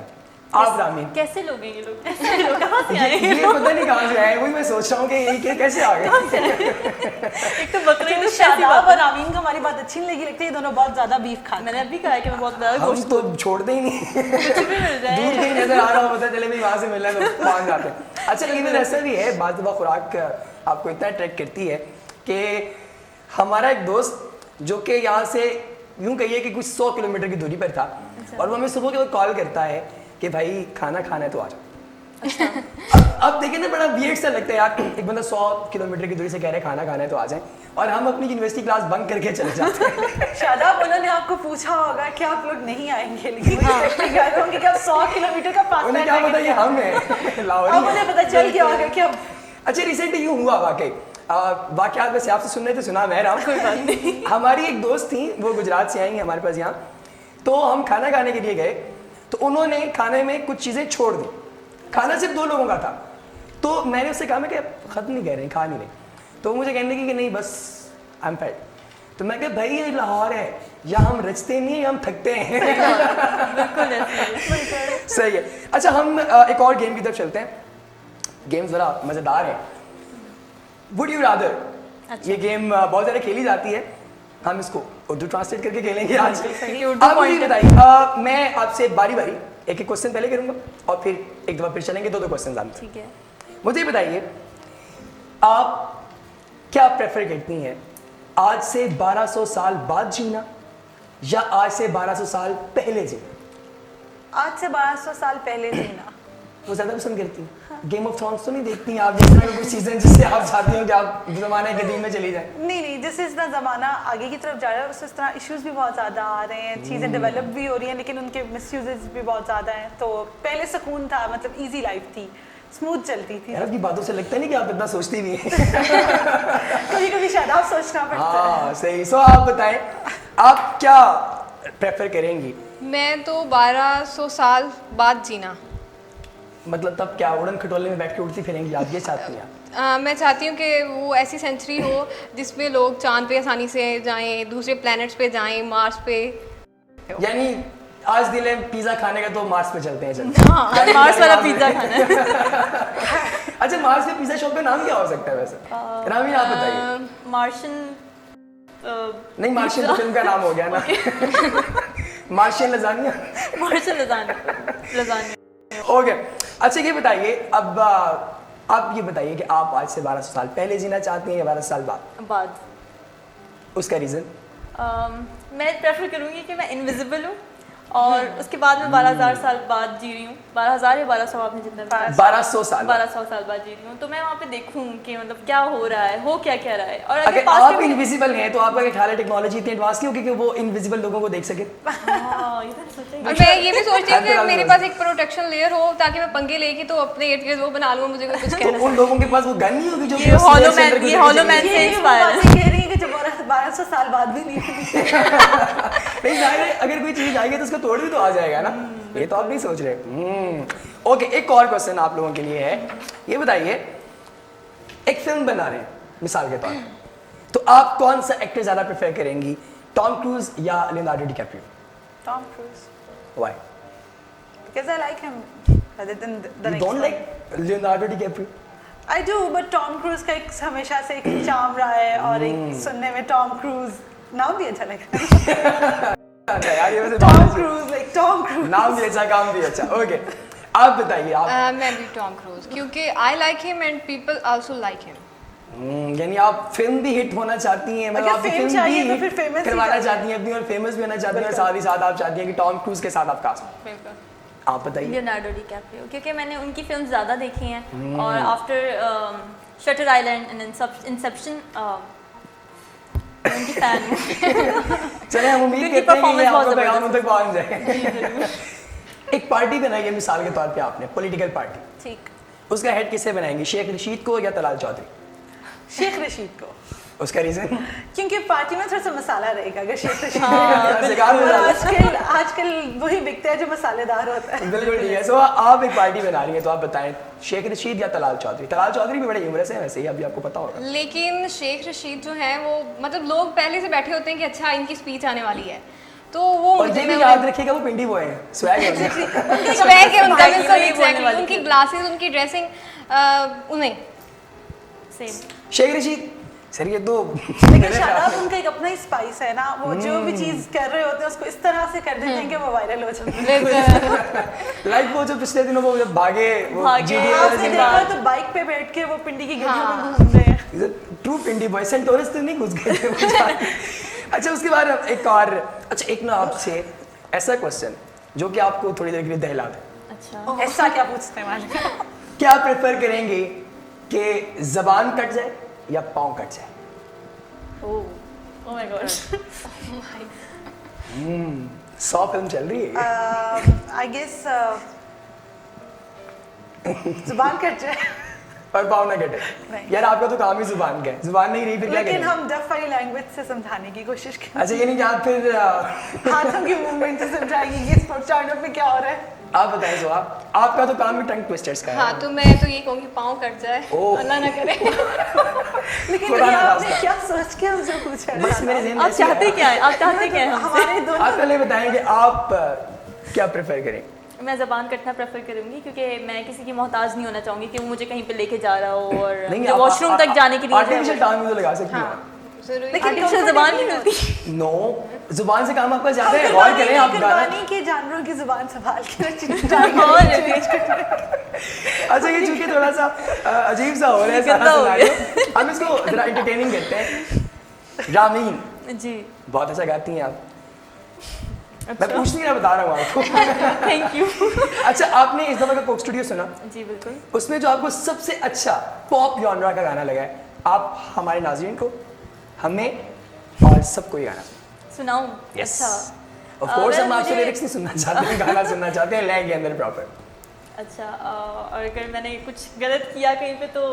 आप रामीन कैसे लोग हैं ये लोग? कैसे लोग कहाँ से आए? ये पता नहीं कहाँ से आए, वही मैं सोच रहा हूँ कि ये कैसे आ गए। एक तो बकरे तो तो शादाब और आमीन को हमारी बात अच्छी नहीं लगी, लगती है ये दोनों बहुत ज्यादा बीफ खाते मैंने अभी कहा है कि मैं बहुत ज़्यादा हम गोश्त तो छोड़ते ही नहीं। कुछ भी मिल जाए। दूर कहीं नजर आ रहा हो, पता चले भाई वहाँ से मिलना तो पहुँच जाते हैं। अच्छा इवन ऐसा भी है, बात दफा खुराक आपको इतना अट्रैक्ट करती है कि हमारा एक दोस्त जो कि यहाँ से यूँ कहिए कि कुछ 100 किलोमीटर की दूरी पर था, और वो हमें सुबह के वक्त कॉल करता है कि भाई खाना खाना है तो आ जाओ। अब देखिए ना बड़ा वियर्ड सा लगता है यार, एक बंदा 100 किलोमीटर की दूरी से कह रहे खाना खाना है तो आ जाए, और हम अपनी यूनिवर्सिटी क्लास बंक करके चले जाते हैं। शादाब उन्होंने आपको पूछा होगा कि आप लोग नहीं आएंगे, लेकिन मैं कह रहा हूँ कि आप 100 किलोमीटर का फासला उन्हें क्या तय पता ये करके हम हैं लाहौरी अब हैं। मुझे पता चल गया होगा कि अब अच्छा रिसेंटली यूँ हुआ वाकई वाकयात वैसे आपसे सुन रहे थे, सुना मैं रहा। हमारी एक दोस्त थी, वो गुजरात से आई हैं हमारे पास यहाँ, तो हम खाना खाने के लिए गए तो उन्होंने खाने में कुछ चीज़ें छोड़ दी। खाना सिर्फ 2 लोगों का था, तो मैंने उससे कहा मैं क्या ख़त्म नहीं कह रहे, खा नहीं रहे, तो मुझे कहने लगी कि नहीं बस आई एम फेड। तो मैं कहा भाई ये लाहौर है, या हम रचते नहीं हम थकते हैं। सही है। अच्छा हम एक और गेम की तरफ चलते हैं, गेम ज़रा मज़ेदार है, वुड यू रादर। ये गेम बहुत ज़्यादा खेली जाती है, हम इसको उर्दू ट्रांसलेट करके खेलेंगे आज। आप मुझे बताइए, मैं आपसे बारी बारी एक क्वेश्चन पहले करूंगा और फिर एक दफ़ा फिर चलेंगे, 2 क्वेश्चन आते। ठीक है। मुझे बताइए आप क्या प्रेफर करती हैं, आज से 1200 साल बाद जीना या आज से 1200 साल पहले जीना? आज से 1200 साल पहले जीना। वो ज़्यादा पसंद करती हैं? गेम ऑफ थ्रोन्स तो नहीं देखती हैं आप, जैसे कुछ सीजन जिससे आप चाहती हो कि आप ज़माने कदीम में चली जाएं? नहीं जैसे इस तरह ज़माना आगे की तरफ जा रहा है, उस तरह इश्यूज भी बहुत ज़्यादा आ रहे हैं, चीज़ें डेवलप भी हो रही हैं, लेकिन उनके मिसयूजेस भी बहुत ज़्यादा हैं। तो पहले सुकून था, मतलब इजी लाइफ थी, स्मूथ चलती थी। यार आपकी बातों से लगता है नहीं कि आप इतना सोचती भी हैं। कभी कभी शायद आप सोचना पड़ता है। हाँ सही। सो आप बताएं आप क्या प्रेफर करेंगी? मैं तो 1200 साल बाद जीना। मतलब तब क्या उड़न खटोले में बैठ के उड़ती फिरेंगी आप, ये चाहती हैं आप? मैं चाहती हूँ कि वो ऐसी सेंचुरी हो जिसमें लोग चांद पे आसानी से जाएं, दूसरे प्लैनेट्स पे जाएं, मार्स पे। यानी आज दिल है पिज्जा खाने का तो मार्स पे चलते हैं, चलते हैं। हाँ, मार्स वाला पिज्जा खाना है। अच्छा मार्स पे पिज्जा शॉप का नाम क्या हो सकता है वैसे? रामीन आप बताइए। मार्शन नहीं मार्शियन तो फिल्म का नाम हो गया ना। Martian lasagna. Martian lasagna. Okay अच्छा ये बताइए अब आप ये बताइए कि आप आज से 1200 साल पहले जीना चाहती हैं या 1200 साल बाद? उसका रीज़न? मैं प्रेफर करूँगी कि मैं इनविजिबल हूँ और उसके बाद मैं 12,000 साल बाद जी रही हूँ, 12,000 या 1200 आपने जितना 1200 साल 1200 साल बाद जी रही हूँ, तो मैं वहाँ पे देखूँ कि मतलब क्या हो रहा है, हो क्या क्या रहा है। और अगर पास आप में इनविजिबल हैं तो आपका क्या ख्याल है टेक्नोलॉजी इतनी एडवांस क्यों कि वो इनविजिबल लोगों को देख सके? हाँ, ये तो सोचा ही और मैं ये भी सोचती हूँ कि अंतराल मेरे में। पास एक प्रोटेक्शन लेयर हो ताकि मैं पंगे लेके तो अपने इर्द गिर्द वो बना लूँ, मुझे कोई कुछ तो कहना उन लोगों के पास वो गन नहीं होगी जो ये उस layer से अंदर ये घुस हॉलो के मैन चलेगी? से ये वो इंस्पायर है। बातें कह रही है कि जब 1200 साल बाद भी नहीं होगी। नहीं जाहिर है, अगर कोई चीज आएगी तो उसको तोड़ भी तो आ जाएगा ना, ये तो आप नहीं सोच रहे। ओके, एक और क्वेश्चन आप लोगों के लिए है, ये बताइए एक फिल्म बना रहे हैं मिसाल के तौर पर, तो आप कौन सा एक्टर ज्यादा प्रेफर करेंगी, टॉम क्रूज या Leonardo DiCaprio? Tom Cruise, why? because I like him rather than the you next don't one. Like Leonardo DiCaprio? I do, but Tom Cruise का एक हमेशा से एक चार्म रहा है और एक सुनने में Tom Cruise नाम भी अच्छा लगता है। यार ये वैसे Tom Cruise, like Tom Cruise. नाम भी अच्छा, काम भी अच्छा। ओके, आप बताइए आप। मैं भी टॉम क्रूज, क्योंकि I like him and people also like him. यानी आप फिल्म भी हिट होना चाहती हैं, मतलब अगर आप fame फिल्म चाहिए भी तो फिर famous ही करवाना चाहिए। चाहती हैं अपनी और फेमस भी होना चाहती हैं और बिल्कुल। साथ ही साथ आप चाहती हैं कि टॉम क्रूज के साथ आप कास्ट हो। बिल्कुल। आप बताइए। लियोनार्डो डिकैप्रियो, क्योंकि मैंने उनकी फिल्म ज़्यादा देखी हैं और after shutter island and Inception उनकी फैन हूँ। चले हम उम्मीद उनकी करते हैं कि ये performance बहुत आपका पैगाम उन जबरदस्त तक पहुंच जाए। एक पार्टी बनाई है मिसाल के तौर पे आपने, पॉलिटिकल पार्टी, ठीक, उसका हेड किसे बनाएंगे, शेख रशीद को या तलाल चौधरी? शेख रशीद को, उसका रीजन? क्योंकि पार्टी में थोड़ा सा मसाला रहेगा अगर शेख रशीद बिल्कुल और आजकल वही बिकता है जो मसालेदार होता है। ठीक है। सो आप एक पार्टी बना रही हैं तो आप बताएं शेख रशीद या तलाल चौधरी? तलाल चौधरी भी बड़े ह्यूमरस हैं वैसे ही, अभी आपको पता होगा। लेकिन शेख रशीद जो है वो मतलब लोग पहले से बैठे होते हैं कि अच्छा इनकी स्पीच आने वाली है, तो वो और ये भी याद रखिएगा वो पिंडी बॉय हैं, स्वैग है उनका। स्वैग है उनका, बिल्कुल वही बोलने एग्जैक्टली, वाली उनकी थी। ग्लासेस, उनकी ड्रेसिंग, उन्हें सेम। शेख रशीद सर ये तो लेकिन शादाब उनका एक अपना ही स्पाइस है ना, वो जो भी चीज कर रहे होते हैं उसको इस तरह से कर देते हैं कि वो वायरल हो जाता है। लाइक वो जो पिछले दिनों वो जब भागे वो भागे, GDL आपने से देखा तो बाइक पे बैठ के वो पिंडी की गलियों में घूम रहे हैं। ट्रू पिंडी बॉय, सेंटोरस तो नहीं घुस गए थे वो जाके। अच्छा उसके बाद एक और, अच्छा एक ना आपसे ऐसा क्वेश्चन जो कि आपको थोड़ी देर के लिए दहला दे। अच्छा, ऐसा क्या पूछते हैं मालिक? क्या प्रेफर करेंगे कि जबान कट जाए या पाँव कट जाए? Oh my God. 100 फिल्म चल रही है। आई गेस जुबान कट जाए, और पाँव ना कटे। नहीं। यार आपका तो काम ही जुबान का है, जुबान नहीं रही फिर क्या लेकिन करेंगे? हम डफ वाली लैंग्वेज से समझाने की कोशिश करें, अच्छा ये नहीं कि आप फिर हाथों की मूवमेंट से समझाएंगे कि स्टार्टअप में क्या हो रहा है। आप बताएं जो आपका तो काम ही टंग ट्विस्टर्स का है। हाँ, तो मैं तो ये कहूँगी पाँव कट जाए, ओह। अल्लाह ना करे। लेकिन पुराना ये आपने रास्ता। क्या सोच के हमसे पूछा है? बस मेरे ज़हन में आप ऐसे ही चाहते आया। क्या है, आप चाहते क्या है हमसे? हमारे दोनों आप पहले बताएं कि आप क्या प्रेफर करें? मैं ज़बान कटना प्रेफर करूंगी क्योंकि मैं किसी की मोहताज नहीं होना चाहूंगी कि वो मुझे कहीं पे लेके जा रहा हो और मुझे वॉशरूम तक जाने के लिए आर्टिफिशियल टांग भी तो लगा सकती हैं। जरूरी। लेकिन आर्टिफिशियल ज़बान नहीं मिलती। नो, जुबान से काम आपका ज्यादा है, हम गौर करें आप गाना। कुर्बानी के जानवरों की जुबान संभाल के अच्छा ये चूंकि थोड़ा सा अजीब सा हो रहा है सारा गंदा हो गया। सिनेरियो, हम इसको जरा एंटरटेनिंग करते हैं। रामीन जी, बहुत अच्छा गाती हैं आप। मैं पूछ नहीं रहा, बता रहा हूँ आपको। Thank you. अच्छा आपने इस दफा का कोक स्टूडियो सुना, जी बिल्कुल। उसमें जो आपको सबसे अच्छा पॉप जॉनरा का गाना लगा है, आप हमारे नाज़रीन को, हमें और सबको ये गाना सुनाऊं? यस अच्छा ऑफ कोर्स, हम आपसे मुझे- लिरिक्स नहीं सुनना चाहते हैं, गाना सुनना चाहते हैं लैग के अंदर प्रॉपर। अच्छा, और अगर मैंने कुछ गलत किया कहीं पे तो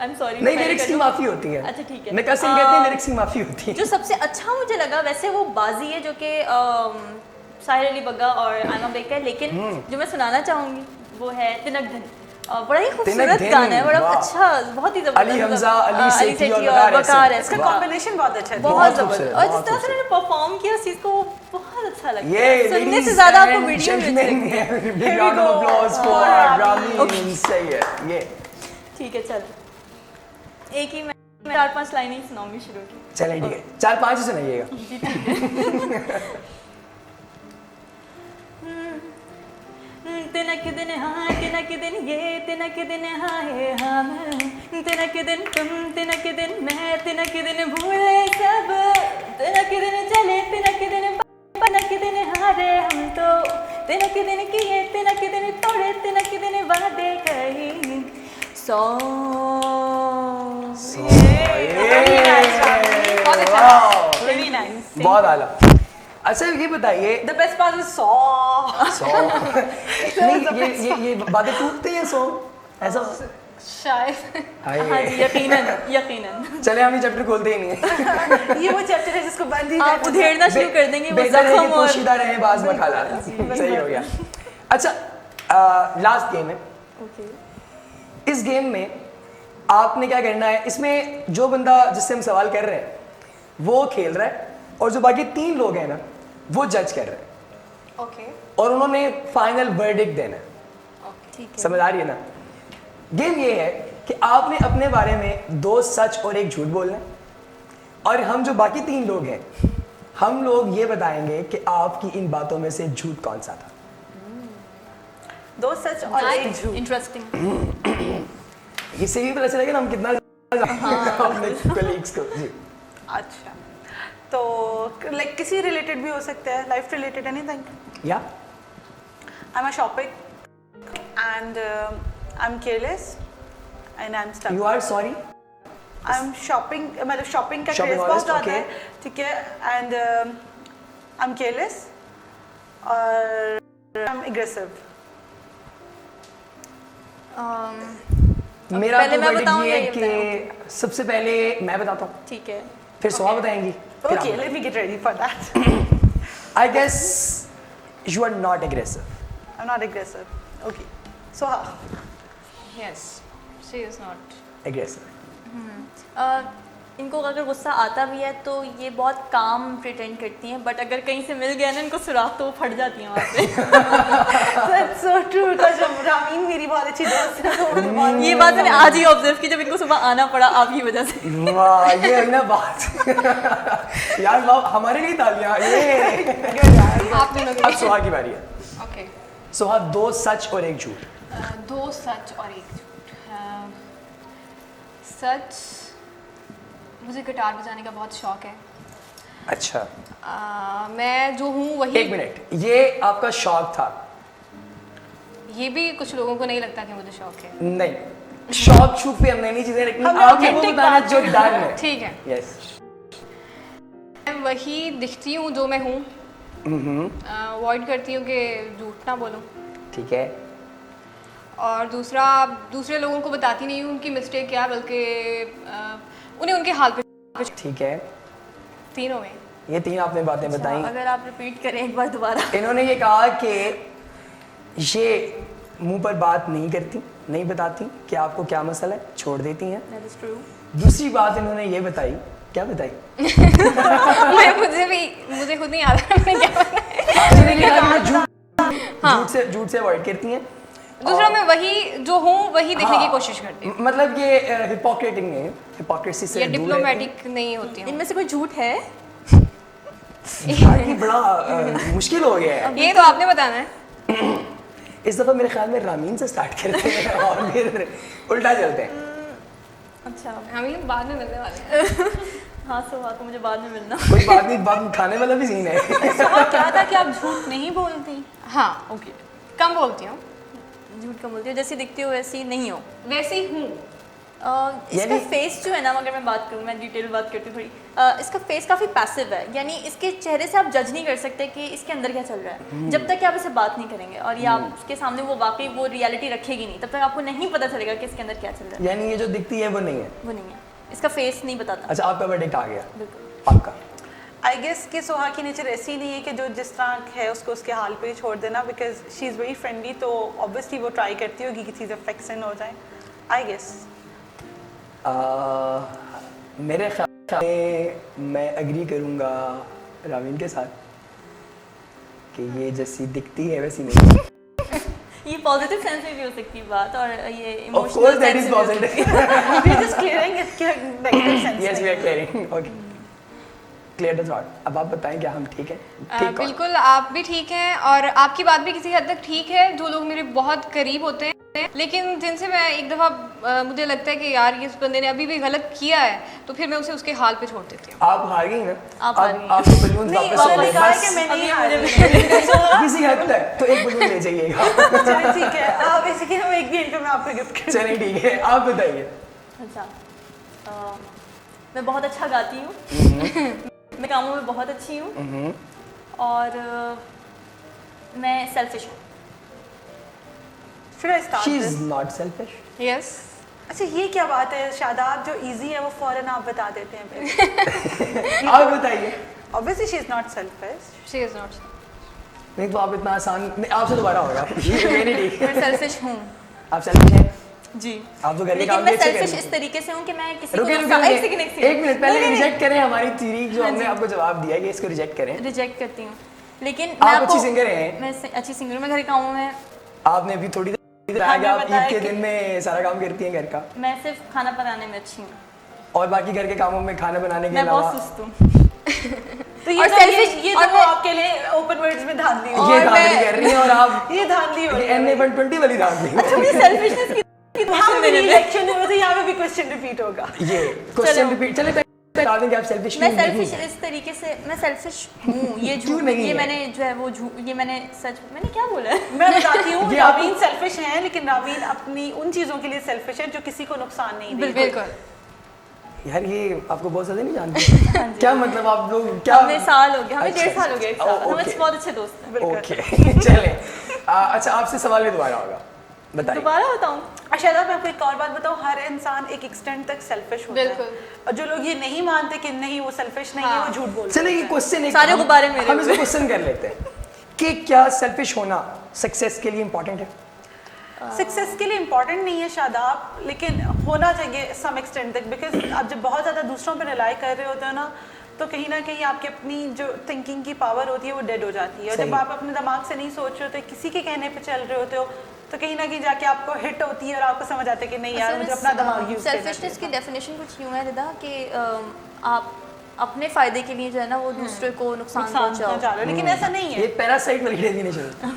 आई एम सॉरी। नहीं लिरिक्स की माफी होती है। अच्छा, ठीक है। निकसिंग कहते हैं, लिरिक्स की माफी होती है। जो सबसे अच्छा मुझे लगा वैसे वो बाजी है जो कि साहिर अली बग्गा और आयमा बेग का है, लेकिन जो मैं सुनाना चाहूंगी वो है तिनक धन। बड़ा ही खूबसूरत धन, गाना है, बड़ा वाह। अच्छा, बहुत ही जबरदस्त। अली हमजा, अली सेठी और वकार वकार है, इसका वाह। कॉम्बिनेशन बहुत अच्छा है। बहुत बहुत जबरदस्त। खूबसूरत, और बहुत जिस तरह से उन्होंने परफॉर्म किया उस चीज को बहुत अच्छा लगा। ये सुनने ladies से ज्यादा आपको and वीडियो में gentlemen, अच्छी big round of applause for Ramin। सही है ये। ठीक है, चल एक ही मैं 4-5 लाइनें ही सुनाऊंगी शुरू की। चलें ठीक है, 4-5 ही सुनाइएगा। तिनक दिन हाँ, तिनक दिन ये, तिनक दिन हाय हाँ मैं, तिनक दिन तुम, तिनक दिन मैं, तिनक दिन भूले सब तिनक दिन किए तिनक दिन तोड़े तिनक दिन वादे कही 100 बहुत अच्छा वेरी नाइस बहुत आला। अच्छा ये बताइए the best part is saw नहीं ये बातें टूटते हैं सो ऐसा शायद हाँ जी हाय यकीनन यकीनन चले हम ये चैप्टर खोलते ही नहीं है ये वो चैप्टर है जिसको बंद ही आप उधेड़ना शुरू कर देंगे वो बेहतर है कि जख्म और पोशीदा रहे बाज मखाला सही हो गया। अच्छा लास्ट गेम है। ओके इस गेम में आपने क्या करना है, इसमें जो बंदा जिससे हम सवाल कर रहे हैं वो खेल रहा है और जो बाकी 3 लोग हैं ना वो जज कर रहे हैं ओके और उन्होंने फाइनल वर्डिक्ट देना है। ठीक है समझ आ रही है ना? गेम ये है कि आपने अपने बारे में 2 सच और 1 झूठ बोलना है और हम जो बाकी 3 लोग हैं हम लोग ये बताएंगे कि आपकी इन बातों में से झूठ कौन सा था। 2 सच और 1 झूठ इंटरेस्टिंग इससे भी पता चलेगा ना हम कितना अपने कलीग्स को जी। अच्छा तो लाइक किसी रिलेटेड भी हो सकता है लाइफ रिलेटेड एनीथिंग या I am shopping and I am careless and I am stuck you are sorry I am shopping मतलब शॉपिंग का Shopping क्रेज बहुत honest, ज़्यादा है okay. ठीक है एंड आई एम केयरलेस और आई एम एग्रेसिव मेरा पहले तो मैं verdict बताऊं ये या है ये कि सबसे पहले मैं बताता हूँ ठीक है फिर सोहा बताएंगी फिर ओके आप। Let me get ready for that I guess you are not aggressive. I am not aggressive okay so हाँ yes she is not Aggressive. इनको अगर गुस्सा आता भी है तो ये बहुत काम प्रिटेंड करती हैं बट अगर कहीं से मिल गया ना इनको सुराख तो वो फट जाती हैं वहाँ पे that's so true because Ramin मेरी बहुत अच्छी दोस्त है तो मुझे बहुत ये बात मैंने आज ही ऑब्जर्व की जब इनको सुबह आना पड़ा आपकी वजह से वाह ये है ना बात यार वाह हमारे लिए तालियां ये आप दोनों अब सोहा की बारी है। ओके सोहा 2 सच और 1 झूठ। 2 सच और 1 झूठ सच मुझे गिटार बजाने का बहुत शौक है अच्छा मैं जो हूँ वही 1 मिनट ये आपका शौक था? ये भी कुछ लोगों को नहीं लगता कि मुझे शौक है नहीं शौक छुप पे हमने नहीं चीजें रखनी हमें आपने वो authentic बताना बात जो डन है। ठीक है यस मैं वही दिखती हूँ जो मैं हूँ अवॉइड करती हूँ कि झूठ ना बोलूँ ठीक है और दूसरा दूसरे लोगों को बताती नहीं हूँ उनकी मिस्टेक क्या बल्कि उन्हें उनके हाल पे ठीक है तीनों में ये 3 आपने बातें बताई। अगर आप रिपीट करें एक बार दोबारा इन्होंने ये कहा कि ये मुंह पर बात नहीं करती नहीं बताती कि आपको क्या मसला है छोड़ देती हैं। दैट इज ट्रू दूसरी बात इन्होंने ये बताई क्या बताई मुझे खुद नहीं याद है मैंने क्या बताया। झूठ से अवॉइड करती हैं। दूसरा मैं वही जो हूँ वही दिखने की कोशिश करती हूँ मतलब ये हिपोक्रेटिक नहीं है हिपोक्रेसी से या दूर रहती डिप्लोमेटिक नहीं होती हूँ इनमें से कोई झूठ है हैं। यार ये बड़ा मुश्किल हो गया है। ये तो आपने बताना है इस दफा मेरे ख्याल में रामीन से स्टार्ट करते हैं और फिर उल्टा चलते हैं। अच्छा हम ही बाद में मिलने वाले हैं हाँ सुहा को मुझे बाद में मिलना कोई बात नहीं बात खाने वाला भी सीन है। सुबह क्या था कि आप झूठ नहीं बोलती हाँ ओके कम बोलती हूँ झूठ का बोलती हो जैसी दिखती हो वैसी नहीं हो वैसे ही हूँ इसका यानी- फेस जो है ना अगर मैं बात करूँ मैं डिटेल बात करती हूँ थोड़ी इसका फेस काफ़ी पैसिव है यानी इसके चेहरे से आप जज नहीं कर सकते कि इसके अंदर क्या चल रहा है जब तक कि आप इसे बात नहीं करेंगे और ये आप उसके सामने वो वाकई वो रियलिटी रखेगी नहीं तब तक आपको नहीं पता चलेगा कि इसके अंदर क्या चल रहा है यानी ये जो दिखती है वो नहीं है। वो नहीं है इसका फेस नहीं बताता अच्छा आपका वर्डिक्ट आ गया बिल्कुल पक्का। आई गेस कि सोहा की नेचर ऐसी नहीं है कि जो जिस तरह है उसको उसके हाल पे ही छोड़ देना because she is very friendly तो ऑब्वियसली वो ट्राई करती होगी कि चीज़ें फिक्सन हो जाए आई गेस मेरे ख्याल में मैं एग्री करूँगा रामीन के साथ कि ये जैसी दिखती है वैसी नहीं है। ये पॉजिटिव सेंस में भी हो सकती है बात और ये Of course that is emotional positive. We just clearing it कि negative sense Yes we are clearing. Okay. Clear the thought. अब आप बताएं क्या हम ठीक है? ठीक कौन? बिल्कुल आप भी ठीक हैं और आपकी बात भी किसी हद तक ठीक है जो लोग मेरे बहुत करीब होते हैं हैं, लेकिन जिनसे मैं एक दफ़ा मुझे लगता है कि यार इस बंदे ने अभी भी गलत किया है, तो फिर मैं उसे उसके हाल पे छोड़ देती हूँ। आप हार गई ना, आप हार गई। आपके बलून नहीं, वापस मैंने हो गए कहा है बस। कि मैं नहीं हार रही। किसी हद तक तो एक बलून ले जाइएगा। चलिए ठीक है, आप इसी के एक भी पे मैं आपको गिफ्ट कर चलिए ठीक है, आप बताइए। अच्छा मैं बहुत अच्छा गाती हूँ, मैं कामों में बहुत अच्छी हूँ, और मैं सेल्फिश हूँ। Should I start She this? is not selfish. Yes, अच्छा ये क्या बात है शादाब, जो इजी है वो फौरन आप बता देते हैं फिर। आप बताइए। Obviously she is not selfish. She is not. नहीं तो आप इतना आसान नहीं, आपसे दोबारा होगा। ये नहीं ठीक। मैं सेल्फिश हूँ आप सेल्फिश हैं? जी, आप तो घर के लेकिन काम भी मैं अच्छे सेल्फिश करें। इस तरीके से हूँ कि मैं किसी को रुके नुकसान- रुके एक सेकंड एक मिनट पहले रिजेक्ट करें हमारी थ्योरी जो हाँ हमने जी। आपको जवाब दिया है कि इसको रिजेक्ट करें। रिजेक्ट करती हूँ, लेकिन आप मैं अच्छी आपको सिंगर हैं। मैं अच्छी सिंगर हूँ, मैं घर के कामों में आपने अभी थोड़ी देर आगे आप बताया ईद के कि- दिन में सारा काम करती हैं घर का, मैं सिर्फ खाना बनाने में अच्छी हूँ, और बाकी घर के कामों में खाना बनाने के मैं अलावा बहुत सुस्त हूँ। तो ये और तो selfish- ये और तो मैं- आपके लिए ओपन वर्ड्स में धांधली ये हो धांधली कर रही हैं और आप ये धांधली हो रही है। NA120 वाली धांधली। अच्छा मुझे सेल्फिशनेस की हम मेरी इलेक्शन में तो यहाँ पे भी क्वेश्चन रिपीट होगा। ये क्वेश्चन रिपीट चले बता दें कि आप सेल्फिश मैं क्यों नहीं सेल्फिश हैं? इस तरीके से मैं सेल्फिश हूँ, ये क्यों झूठ नहीं ये है? मैंने जो है वो झूठ ये मैंने सच मैंने क्या बोला है? मैं बताती हूँ ये आप- रावीन सेल्फिश हैं, लेकिन रावीन अपनी उन चीजों के लिए सेल्फिश है जो किसी को नुकसान नहीं देती। बिल्कुल। यार ये आपको बहुत ज्यादा नहीं जानते क्या मतलब आप लोग क्या हमें साल हो गया, हमें अच्छा, 1.5 साल हो गया, एक ओ, साल हम ओके। बहुत अच्छे दोस्त हैं। ओके चले अच्छा आपसे सवाल भी दोबारा होगा, बताइए। दोबारा बताऊँ? शायद मैं आपको एक और बात बताऊँ, हर इंसान एक एक्सटेंट तक सेल्फिश होता है, बिल्कुल। और जो लोग ये नहीं मानते कि नहीं वो सेल्फिश नहीं है, हाँ। वो झूठ बोलते चले ये हैं। क्वेश्चन एक सारे गुब्बारे मेरे हम हुए। इसको क्वेश्चन कर लेते हैं कि क्या सेल्फिश होना सक्सेस के लिए इंपॉर्टेंट है? सक्सेस के लिए इंपॉर्टेंट नहीं है शादाब, लेकिन होना चाहिए सम एक्सटेंट तक, बिकॉज आप जब बहुत ज़्यादा दूसरों पर रिलाई कर रहे होते हो ना, तो कहीं ना कहीं आपकी अपनी जो थिंकिंग की पावर होती है वो डेड हो जाती है, और सही। जब आप अपने दिमाग से नहीं सोच रहे होते, किसी के कहने पे चल रहे होते हो, तो कहीं ना कहीं जाके आपको हिट होती है और आपको समझ आता है कि नहीं यार मुझे अपना दिमाग यूज करना सेल्फिशनेस की चाहिए। डेफिनेशन कुछ यूँ है रिदा कि आप अपने फायदे के लिए जो है ना वो दूसरे को नुकसान नुकसान पहुंचाओ। पहुंचा रहे हो, लेकिन ऐसा नहीं है। ये पैरासाइट वाली डेफिनेशन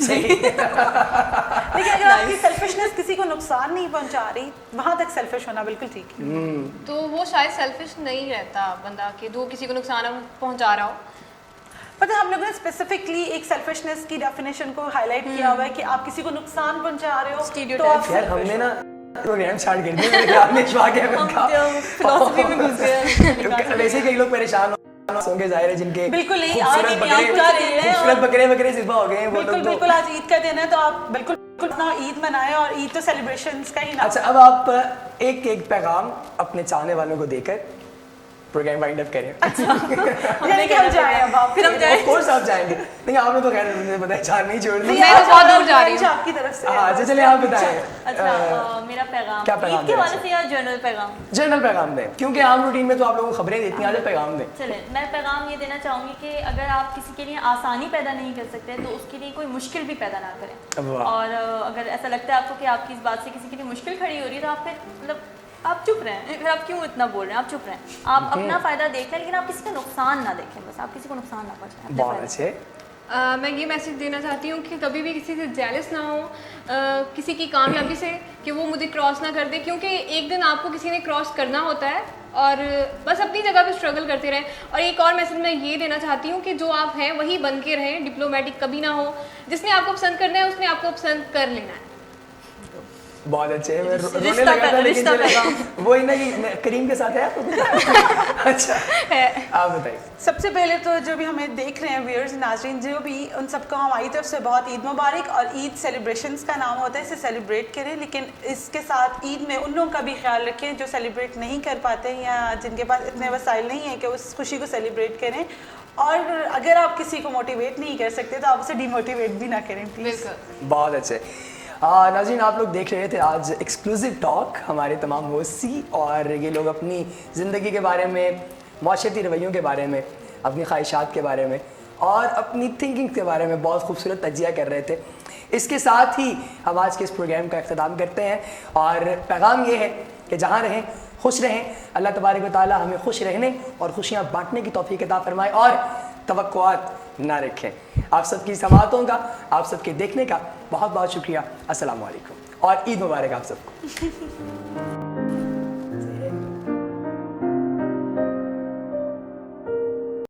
सही लेकिन अगर आपकी सेल्फिशनेस किसी को नुकसान नहीं पहुंचा रही, वहां तक सेल्फिश होना बिल्कुल ठीक है। तो वो शायद सेल्फिश नहीं रहता बंदा कि जो किसी को नुकसान पहुंचा रहा हो। पता है हम लोगों ने स्पेसिफिकली एक सेल्फिशनेस की डेफिनेशन को हाईलाइट किया हुआ है कि आप किसी को नुकसान पहुंचा रहे हो तो Stereotype। आप यार हमने ना प्रोग्राम स्टार्ट कर दिया मेरे ख्याल में इस वाक़े में हम जो फिलॉसफी में घुस गए। वैसे कई लोग परेशान होंगे जाहिर है जिनके बिल्कुल नहीं, खूबसूरत आज बकरे- ईद का दिन है और- खूबसूरत बकरे ज़िबा हो गए हैं वो बिल्कुल लोग तो। बिल्कुल आज ईद का दिन है, तो आप बिल्कुल अपना ईद मनाएं, और ईद तो सेलिब्रेशंस का ही नाम अच्छा अब आप एक एक पैगाम अपने चाहने वालों को देकर प्रोग्राम वाइंड अप करें। है। यानी कि हम जाएं अब आप फिर हम जाएं। ऑफ कोर्स आप जाएंगे, नहीं आपने तो खैर मुझे पता है चार नहीं छोड़ दी। मैं तो बहुत दूर जा रही हूँ। आपकी तरफ से हाँ अच्छा चलिए आप बताएं अच्छा मेरा पैगाम क्या पैगाम ईद के देना हवाले से या जनरल पैगाम? जनरल पैगाम दें, क्योंकि आम रूटीन में तो आप लोगों को खबरें देती हैं, आज पैगाम दें। चले मैं पैगाम ये देना चाहूँगी कि अगर आप किसी के लिए आसानी पैदा नहीं कर सकते तो उसके लिए कोई मुश्किल भी पैदा ना करें, वाह। और अगर ऐसा लगता है आपको कि आपकी इस बात से किसी के लिए मुश्किल खड़ी हो रही है तो आप फिर मतलब आप चुप रहें, फिर आप क्यों इतना बोल रहे हैं, आप चुप रहें, आप अपना फ़ायदा देख लें, लेकिन आप किसी का नुकसान ना देखें, बस आप किसी को नुकसान ना पहुँचाएं अपने बहुत फ़ायदे से। अच्छे। मैं ये मैसेज देना चाहती हूँ कि कभी भी किसी से जेलस ना हो, किसी की कामयाबी से, कि वो मुझे क्रॉस ना कर दे, क्योंकि एक दिन आपको किसी ने क्रॉस करना होता है, और बस अपनी जगह पे स्ट्रगल करते रहें। और एक और मैसेज मैं ये देना चाहती हूँ कि जो आप हैं वही बन के रहें, डिप्लोमेटिक कभी ना हो। जिसने आपको पसंद करना है उसने आपको पसंद कर लेना है। बहुत अच्छे मैं रोने रिश्ता लगा था पैगाम, लेकिन रिश्ता चले वो ही ना कि करीम के साथ है आप अच्छा आप बताइए। सबसे पहले तो जो भी हमें देख रहे हैं व्यूअर्स नाज़रीन, जो भी उन सबको हमारी तरफ से बहुत ईद मुबारक। और ईद सेलिब्रेशंस का नाम होता है, इसे सेलिब्रेट करें, लेकिन इसके साथ ईद में उन लोगों का भी ख्याल रखें जो सेलिब्रेट नहीं कर पाते या जिनके पास इतने वसाइल नहीं है कि उस खुशी को सेलिब्रेट करें। और अगर आप किसी को मोटिवेट नहीं कर सकते तो आप उसे डिमोटिवेट भी ना करें प्लीज़। बिल्कुल। बहुत अच्छे नाज़रीन, आप लोग देख रहे थे आज एक्सक्लूसिव टॉक हमारे तमाम होस्ट सी, और ये लोग अपनी ज़िंदगी के बारे में, माशरती रवैयों के बारे में, अपनी ख्वाहिशात के बारे में और अपनी थिंकिंग के बारे में बहुत खूबसूरत तजिया कर रहे थे। इसके साथ ही हम आज के इस प्रोग्राम का इख्तिताम करते हैं, और पैगाम ये है कि जहाँ रहें खुश रहें, अल्लाह तबारक व तआला हमें खुश रहने और खुशियाँ बांटने की तौफीक अता फरमाए और तवक्कुआत ना रखें। आप सबकी समातों का, आप सबके देखने का बहुत बहुत शुक्रिया। अस्सलाम वालेकुम और ईद मुबारक आप सबको।